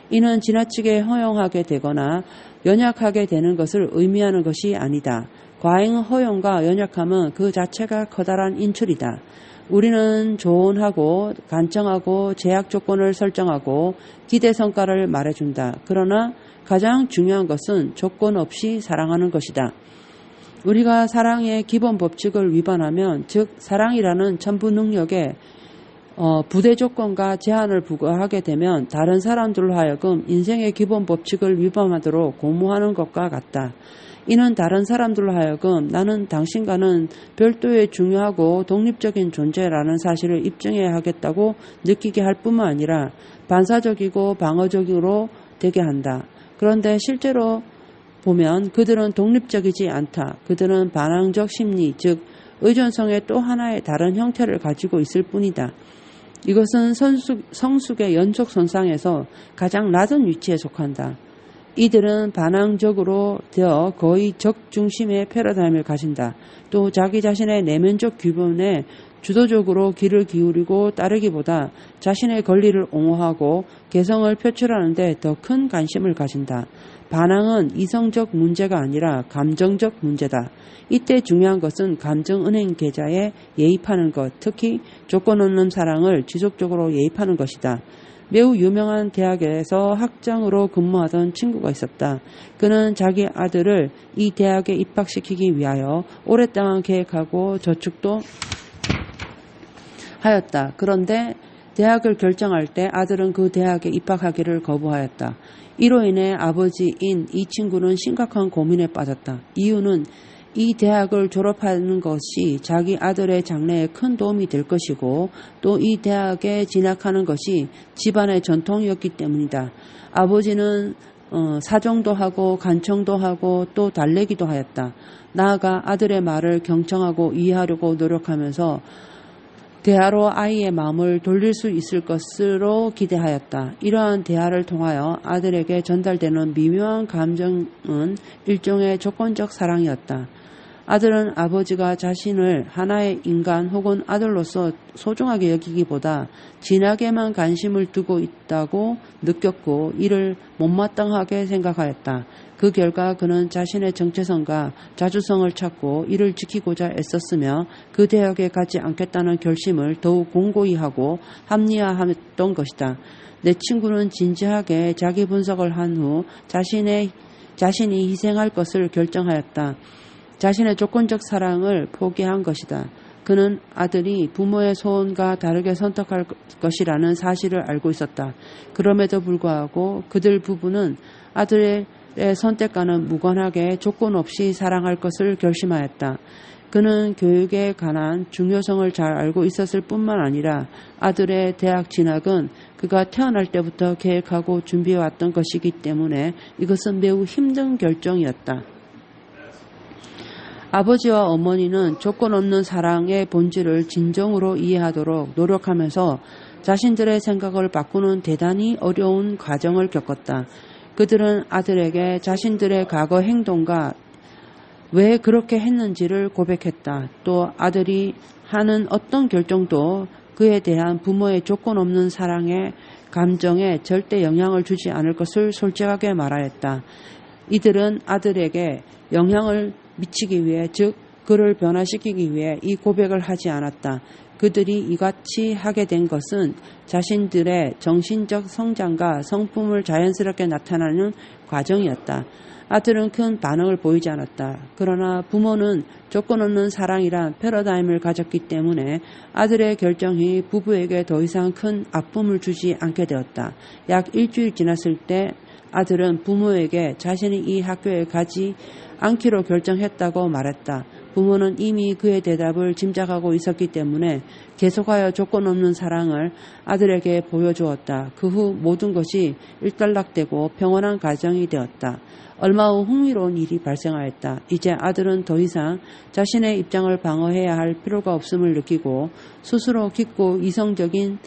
이는 지나치게 허용하게 되거나 연약하게 되는 것을 의미하는 것이 아니다. 과잉 허용과 연약함은 그 자체가 커다란 인출이다. 우리는 조언하고 간청하고 제약 조건을 설정하고 기대 성과를 말해준다. 그러나 가장 중요한 것은 조건 없이 사랑하는 것이다. 우리가 사랑의 기본 법칙을 위반하면, 즉 사랑이라는 전부 능력에 부대 조건과 제한을 부과하게 되면 다른 사람들로 하여금 인생의 기본 법칙을 위반하도록 고무하는 것과 같다. 이는 다른 사람들로 하여금 나는 당신과는 별도의 중요하고 독립적인 존재라는 사실을 입증해야 하겠다고 느끼게 할 뿐만 아니라 반사적이고 방어적으로 되게 한다. 그런데 실제로 보면 그들은 독립적이지 않다. 그들은 반항적 심리, 즉 의존성의 또 하나의 다른 형태를 가지고 있을 뿐이다. 이것은 성숙의 연속선상에서 가장 낮은 위치에 속한다. 이들은 반항적으로 되어 거의 적중심의 패러다임을 가진다. 또 자기 자신의 내면적 규범에 주도적으로 귀를 기울이고 따르기보다 자신의 권리를 옹호하고 개성을 표출하는 데 더 큰 관심을 가진다. 반항은 이성적 문제가 아니라 감정적 문제다. 이때 중요한 것은 감정은행 계좌에 예입하는 것, 특히 조건 없는 사랑을 지속적으로 예입하는 것이다. 매우 유명한 대학에서 학장으로 근무하던 친구가 있었다. 그는 자기 아들을 이 대학에 입학시키기 위하여 오랫동안 계획하고 저축도 하였다. 그런데 대학을 결정할 때 아들은 그 대학에 입학하기를 거부하였다. 이로 인해 아버지인 이 친구는 심각한 고민에 빠졌다. 이유는 이 대학을 졸업하는 것이 자기 아들의 장래에 큰 도움이 될 것이고 또 이 대학에 진학하는 것이 집안의 전통이었기 때문이다. 아버지는 사정도 하고 간청도 하고 또 달래기도 하였다. 나아가 아들의 말을 경청하고 이해하려고 노력하면서 대화로 아이의 마음을 돌릴 수 있을 것으로 기대하였다. 이러한 대화를 통하여 아들에게 전달되는 미묘한 감정은 일종의 조건적 사랑이었다. 아들은 아버지가 자신을 하나의 인간 혹은 아들로서 소중하게 여기기보다 진학에만 관심을 두고 있다고 느꼈고 이를 못마땅하게 생각하였다. 그 결과 그는 자신의 정체성과 자주성을 찾고 이를 지키고자 애썼으며 그 대학에 가지 않겠다는 결심을 더욱 공고히 하고 합리화했던 것이다. 내 친구는 진지하게 자기 분석을 한 후 자신이 희생할 것을 결정하였다. 자신의 조건적 사랑을 포기한 것이다. 그는 아들이 부모의 소원과 다르게 선택할 것이라는 사실을 알고 있었다. 그럼에도 불구하고 그들 부부는 아들의 선택과는 무관하게 조건 없이 사랑할 것을 결심하였다. 그는 교육에 관한 중요성을 잘 알고 있었을 뿐만 아니라 아들의 대학 진학은 그가 태어날 때부터 계획하고 준비해왔던 것이기 때문에 이것은 매우 힘든 결정이었다. 아버지와 어머니는 조건 없는 사랑의 본질을 진정으로 이해하도록 노력하면서 자신들의 생각을 바꾸는 대단히 어려운 과정을 겪었다. 그들은 아들에게 자신들의 과거 행동과 왜 그렇게 했는지를 고백했다. 또 아들이 하는 어떤 결정도 그에 대한 부모의 조건 없는 사랑의 감정에 절대 영향을 주지 않을 것을 솔직하게 말하였다. 이들은 아들에게 영향을 미치기 위해, 즉 그를 변화시키기 위해 이 고백을 하지 않았다. 그들이 이같이 하게 된 것은 자신들의 정신적 성장과 성품을 자연스럽게 나타나는 과정이었다. 아들은 큰 반응을 보이지 않았다. 그러나 부모는 조건 없는 사랑이란 패러다임을 가졌기 때문에 아들의 결정이 부부에게 더 이상 큰 아픔을 주지 않게 되었다. 약 일주일 지났을 때 아들은 부모에게 자신이 이 학교에 가지 않기로 결정했다고 말했다. 부모는 이미 그의 대답을 짐작하고 있었기 때문에 계속하여 조건 없는 사랑을 아들에게 보여주었다. 그 후 모든 것이 일단락되고 평온한 가정이 되었다. 얼마 후 흥미로운 일이 발생하였다. 이제 아들은 더 이상 자신의 입장을 방어해야 할 필요가 없음을 느끼고 스스로 깊고 이성적인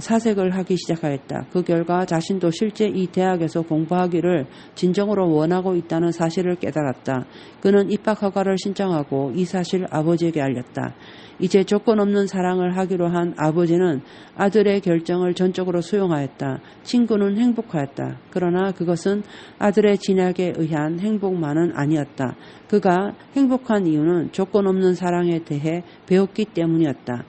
사색을 하기 시작하였다. 그 결과 자신도 실제 이 대학에서 공부하기를 진정으로 원하고 있다는 사실을 깨달았다. 그는 입학 허가를 신청하고 이 사실을 아버지에게 알렸다. 이제 조건 없는 사랑을 하기로 한 아버지는 아들의 결정을 전적으로 수용하였다. 친구는 행복하였다. 그러나 그것은 아들의 진학에 의한 행복만은 아니었다. 그가 행복한 이유는 조건 없는 사랑에 대해 배웠기 때문이었다.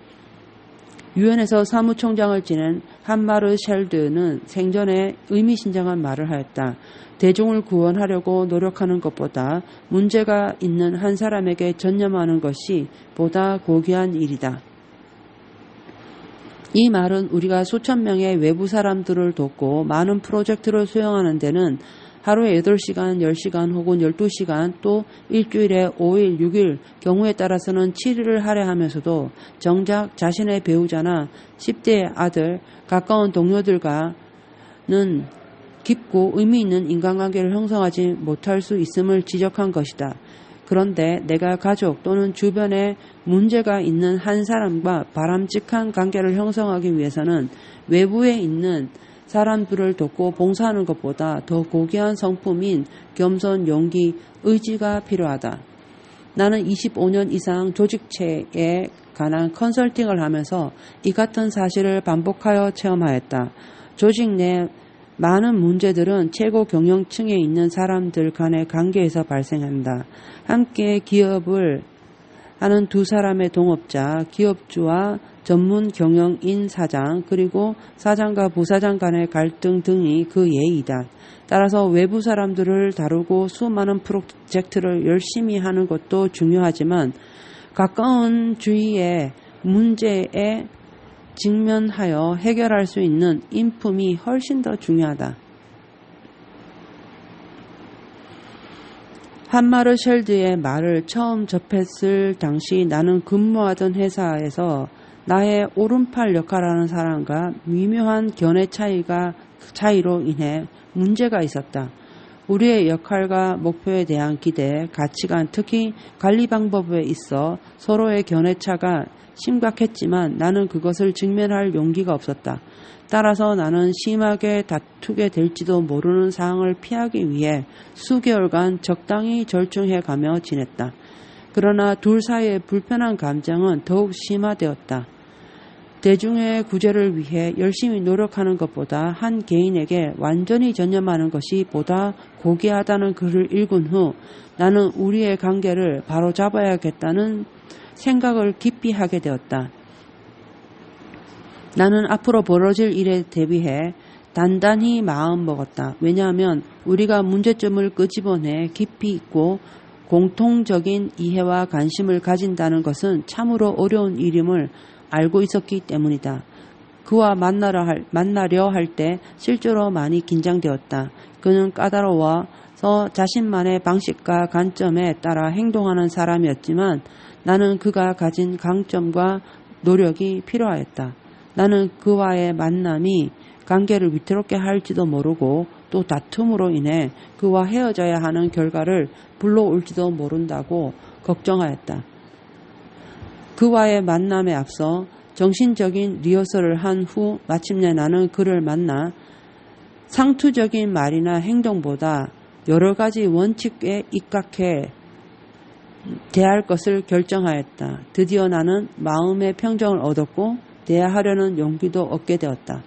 유엔에서 사무총장을 지낸 한마르 셸드는 생전에 의미심장한 말을 하였다. 대중을 구원하려고 노력하는 것보다 문제가 있는 한 사람에게 전념하는 것이 보다 고귀한 일이다. 이 말은 우리가 수천 명의 외부 사람들을 돕고 많은 프로젝트를 수행하는 데는 하루에 8시간, 10시간 혹은 12시간 또 일주일에 5일, 6일, 경우에 따라서는 7일을 하려 하면서도 정작 자신의 배우자나 10대의 아들, 가까운 동료들과는 깊고 의미 있는 인간관계를 형성하지 못할 수 있음을 지적한 것이다. 그런데 내가 가족 또는 주변에 문제가 있는 한 사람과 바람직한 관계를 형성하기 위해서는 외부에 있는 사람들을 돕고 봉사하는 것보다 더 고귀한 성품인 겸손, 용기, 의지가 필요하다. 나는 25년 이상 조직체에 관한 컨설팅을 하면서 이 같은 사실을 반복하여 체험하였다. 조직 내 많은 문제들은 최고 경영층에 있는 사람들 간의 관계에서 발생한다. 함께 기업을 하는 두 사람의 동업자, 기업주와 전문 경영인 사장, 그리고 사장과 부사장 간의 갈등 등이 그 예이다. 따라서 외부 사람들을 다루고 수많은 프로젝트를 열심히 하는 것도 중요하지만 가까운 주위의 문제에 직면하여 해결할 수 있는 인품이 훨씬 더 중요하다. 한마르 셸드의 말을 처음 접했을 당시 나는 근무하던 회사에서 나의 오른팔 역할하는 사람과 미묘한 견해 차이로 인해 문제가 있었다. 우리의 역할과 목표에 대한 기대, 가치관, 특히 관리 방법에 있어 서로의 견해차가 심각했지만 나는 그것을 직면할 용기가 없었다. 따라서 나는 심하게 다투게 될지도 모르는 상황을 피하기 위해 수개월간 적당히 절충해가며 지냈다. 그러나 둘 사이의 불편한 감정은 더욱 심화되었다. 대중의 구제를 위해 열심히 노력하는 것보다 한 개인에게 완전히 전념하는 것이 보다 고귀하다는 글을 읽은 후 나는 우리의 관계를 바로잡아야겠다는 생각을 깊이 하게 되었다. 나는 앞으로 벌어질 일에 대비해 단단히 마음먹었다. 왜냐하면 우리가 문제점을 끄집어내 깊이 있고 공통적인 이해와 관심을 가진다는 것은 참으로 어려운 일임을 알고 있었기 때문이다. 그와 만나려 할 때 실제로 많이 긴장되었다. 그는 까다로워서 자신만의 방식과 관점에 따라 행동하는 사람이었지만 나는 그가 가진 강점과 노력이 필요하였다. 나는 그와의 만남이 관계를 위태롭게 할지도 모르고 또 다툼으로 인해 그와 헤어져야 하는 결과를 불러올지도 모른다고 걱정하였다. 그와의 만남에 앞서 정신적인 리허설을 한 후 마침내 나는 그를 만나 상투적인 말이나 행동보다 여러 가지 원칙에 입각해 대할 것을 결정하였다. 드디어 나는 마음의 평정을 얻었고 대화하려는 용기도 얻게 되었다.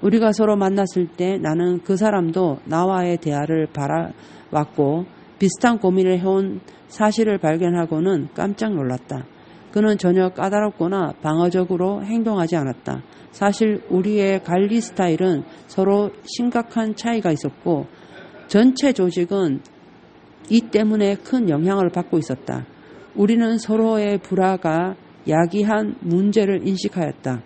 우리가 서로 만났을 때 나는 그 사람도 나와의 대화를 바라왔고 비슷한 고민을 해온 사실을 발견하고는 깜짝 놀랐다. 그는 전혀 까다롭거나 방어적으로 행동하지 않았다. 사실 우리의 관리 스타일은 서로 심각한 차이가 있었고 전체 조직은 이 때문에 큰 영향을 받고 있었다. 우리는 서로의 불화가 야기한 문제를 인식하였다.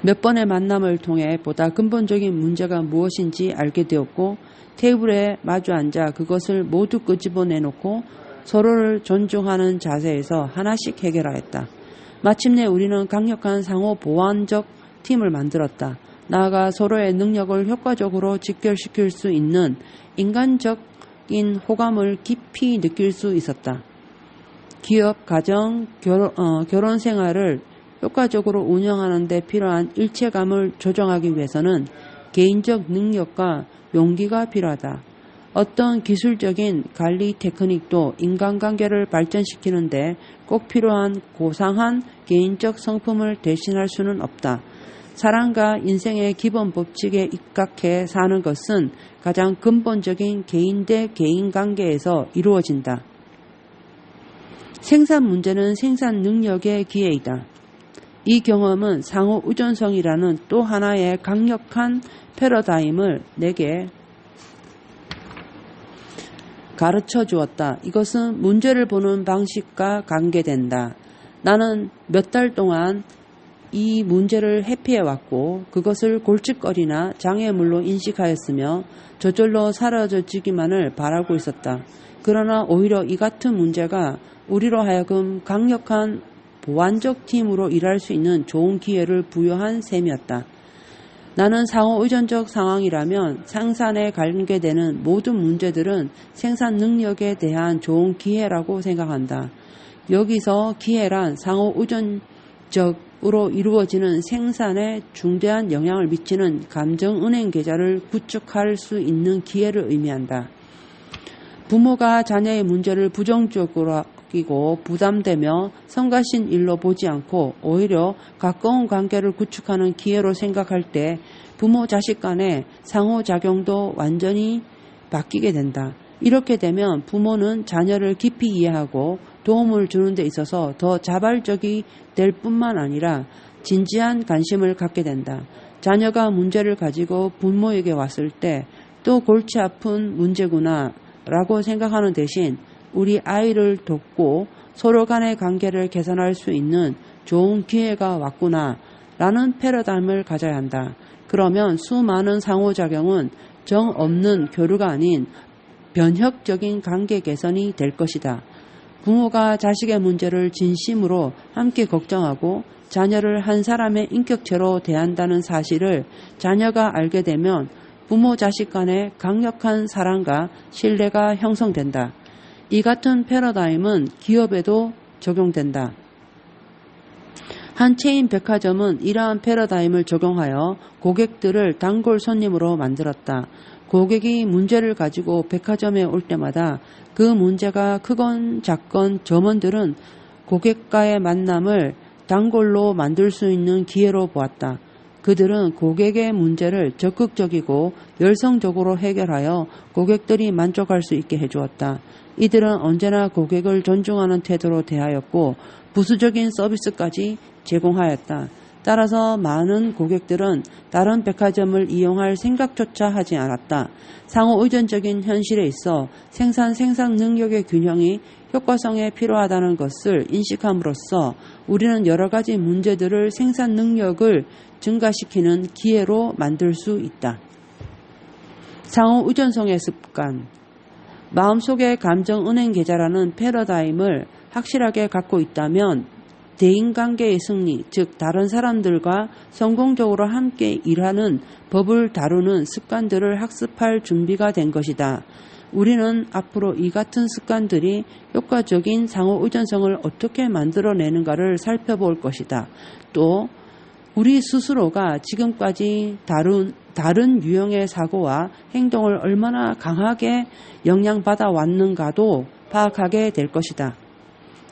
몇 번의 만남을 통해 보다 근본적인 문제가 무엇인지 알게 되었고 테이블에 마주 앉아 그것을 모두 끄집어내놓고 서로를 존중하는 자세에서 하나씩 해결하였다. 마침내 우리는 강력한 상호 보완적 팀을 만들었다. 나아가 서로의 능력을 효과적으로 직결시킬 수 있는 인간적인 호감을 깊이 느낄 수 있었다. 기업, 가정, 결혼 생활을 효과적으로 운영하는 데 필요한 일체감을 조정하기 위해서는 개인적 능력과 용기가 필요하다. 어떤 기술적인 관리 테크닉도 인간관계를 발전시키는데 꼭 필요한 고상한 개인적 성품을 대신할 수는 없다. 사랑과 인생의 기본 법칙에 입각해 사는 것은 가장 근본적인 개인 대 개인 관계에서 이루어진다. 생산 문제는 생산 능력의 기회이다. 이 경험은 상호 의존성이라는 또 하나의 강력한 패러다임을 내게 가르쳐 주었다. 이것은 문제를 보는 방식과 관계된다. 나는 몇 달 동안 이 문제를 회피해왔고 그것을 골칫거리나 장애물로 인식하였으며 저절로 사라져지기만을 바라고 있었다. 그러나 오히려 이 같은 문제가 우리로 하여금 강력한 보완적 팀으로 일할 수 있는 좋은 기회를 부여한 셈이었다. 나는 상호 의존적 상황이라면 생산에 관계되는 모든 문제들은 생산 능력에 대한 좋은 기회라고 생각한다. 여기서 기회란 상호 의존적으로 이루어지는 생산에 중대한 영향을 미치는 감정은행 계좌를 구축할 수 있는 기회를 의미한다. 부모가 자녀의 문제를 부정적으로 끼고 부담되며 성가신 일로 보지 않고 오히려 가까운 관계를 구축하는 기회로 생각할 때 부모 자식 간의 상호작용도 완전히 바뀌게 된다. 이렇게 되면 부모는 자녀를 깊이 이해하고 도움을 주는 데 있어서 더 자발적이 될 뿐만 아니라 진지한 관심을 갖게 된다. 자녀가 문제를 가지고 부모에게 왔을 때 또 골치 아픈 문제구나 라고 생각하는 대신 우리 아이를 돕고 서로 간의 관계를 개선할 수 있는 좋은 기회가 왔구나 라는 패러다임을 가져야 한다. 그러면 수많은 상호작용은 정 없는 교류가 아닌 변혁적인 관계 개선이 될 것이다. 부모가 자식의 문제를 진심으로 함께 걱정하고 자녀를 한 사람의 인격체로 대한다는 사실을 자녀가 알게 되면 부모 자식 간의 강력한 사랑과 신뢰가 형성된다. 이 같은 패러다임은 기업에도 적용된다. 한 체인 백화점은 이러한 패러다임을 적용하여 고객들을 단골 손님으로 만들었다. 고객이 문제를 가지고 백화점에 올 때마다 그 문제가 크건 작건 점원들은 고객과의 만남을 단골로 만들 수 있는 기회로 보았다. 그들은 고객의 문제를 적극적이고 열성적으로 해결하여 고객들이 만족할 수 있게 해주었다. 이들은 언제나 고객을 존중하는 태도로 대하였고 부수적인 서비스까지 제공하였다. 따라서 많은 고객들은 다른 백화점을 이용할 생각조차 하지 않았다. 상호 의존적인 현실에 있어 생산 능력의 균형이 효과성에 필요하다는 것을 인식함으로써 우리는 여러 가지 문제들을 생산 능력을 증가시키는 기회로 만들 수 있다. 상호 의존성의 습관. 마음속의 감정은행 계좌라는 패러다임을 확실하게 갖고 있다면 대인관계의 승리, 즉 다른 사람들과 성공적으로 함께 일하는 법을 다루는 습관들을 학습할 준비가 된 것이다. 우리는 앞으로 이 같은 습관들이 효과적인 상호 의존성을 어떻게 만들어내는가를 살펴볼 것이다. 또 우리 스스로가 지금까지 다른 유형의 사고와 행동을 얼마나 강하게 영향받아 왔는가도 파악하게 될 것이다.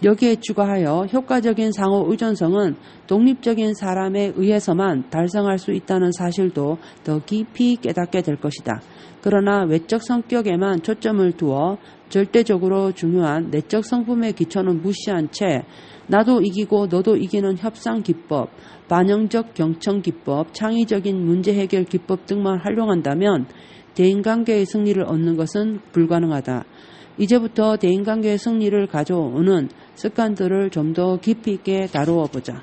여기에 추가하여 효과적인 상호 의존성은 독립적인 사람에 의해서만 달성할 수 있다는 사실도 더 깊이 깨닫게 될 것이다. 그러나 외적 성격에만 초점을 두어 절대적으로 중요한 내적 성품의 기초는 무시한 채 나도 이기고 너도 이기는 협상 기법, 반영적 경청 기법, 창의적인 문제 해결 기법 등만 활용한다면 대인관계의 승리를 얻는 것은 불가능하다. 이제부터 대인관계의 승리를 가져오는 습관들을 좀 더 깊이 있게 다루어 보자.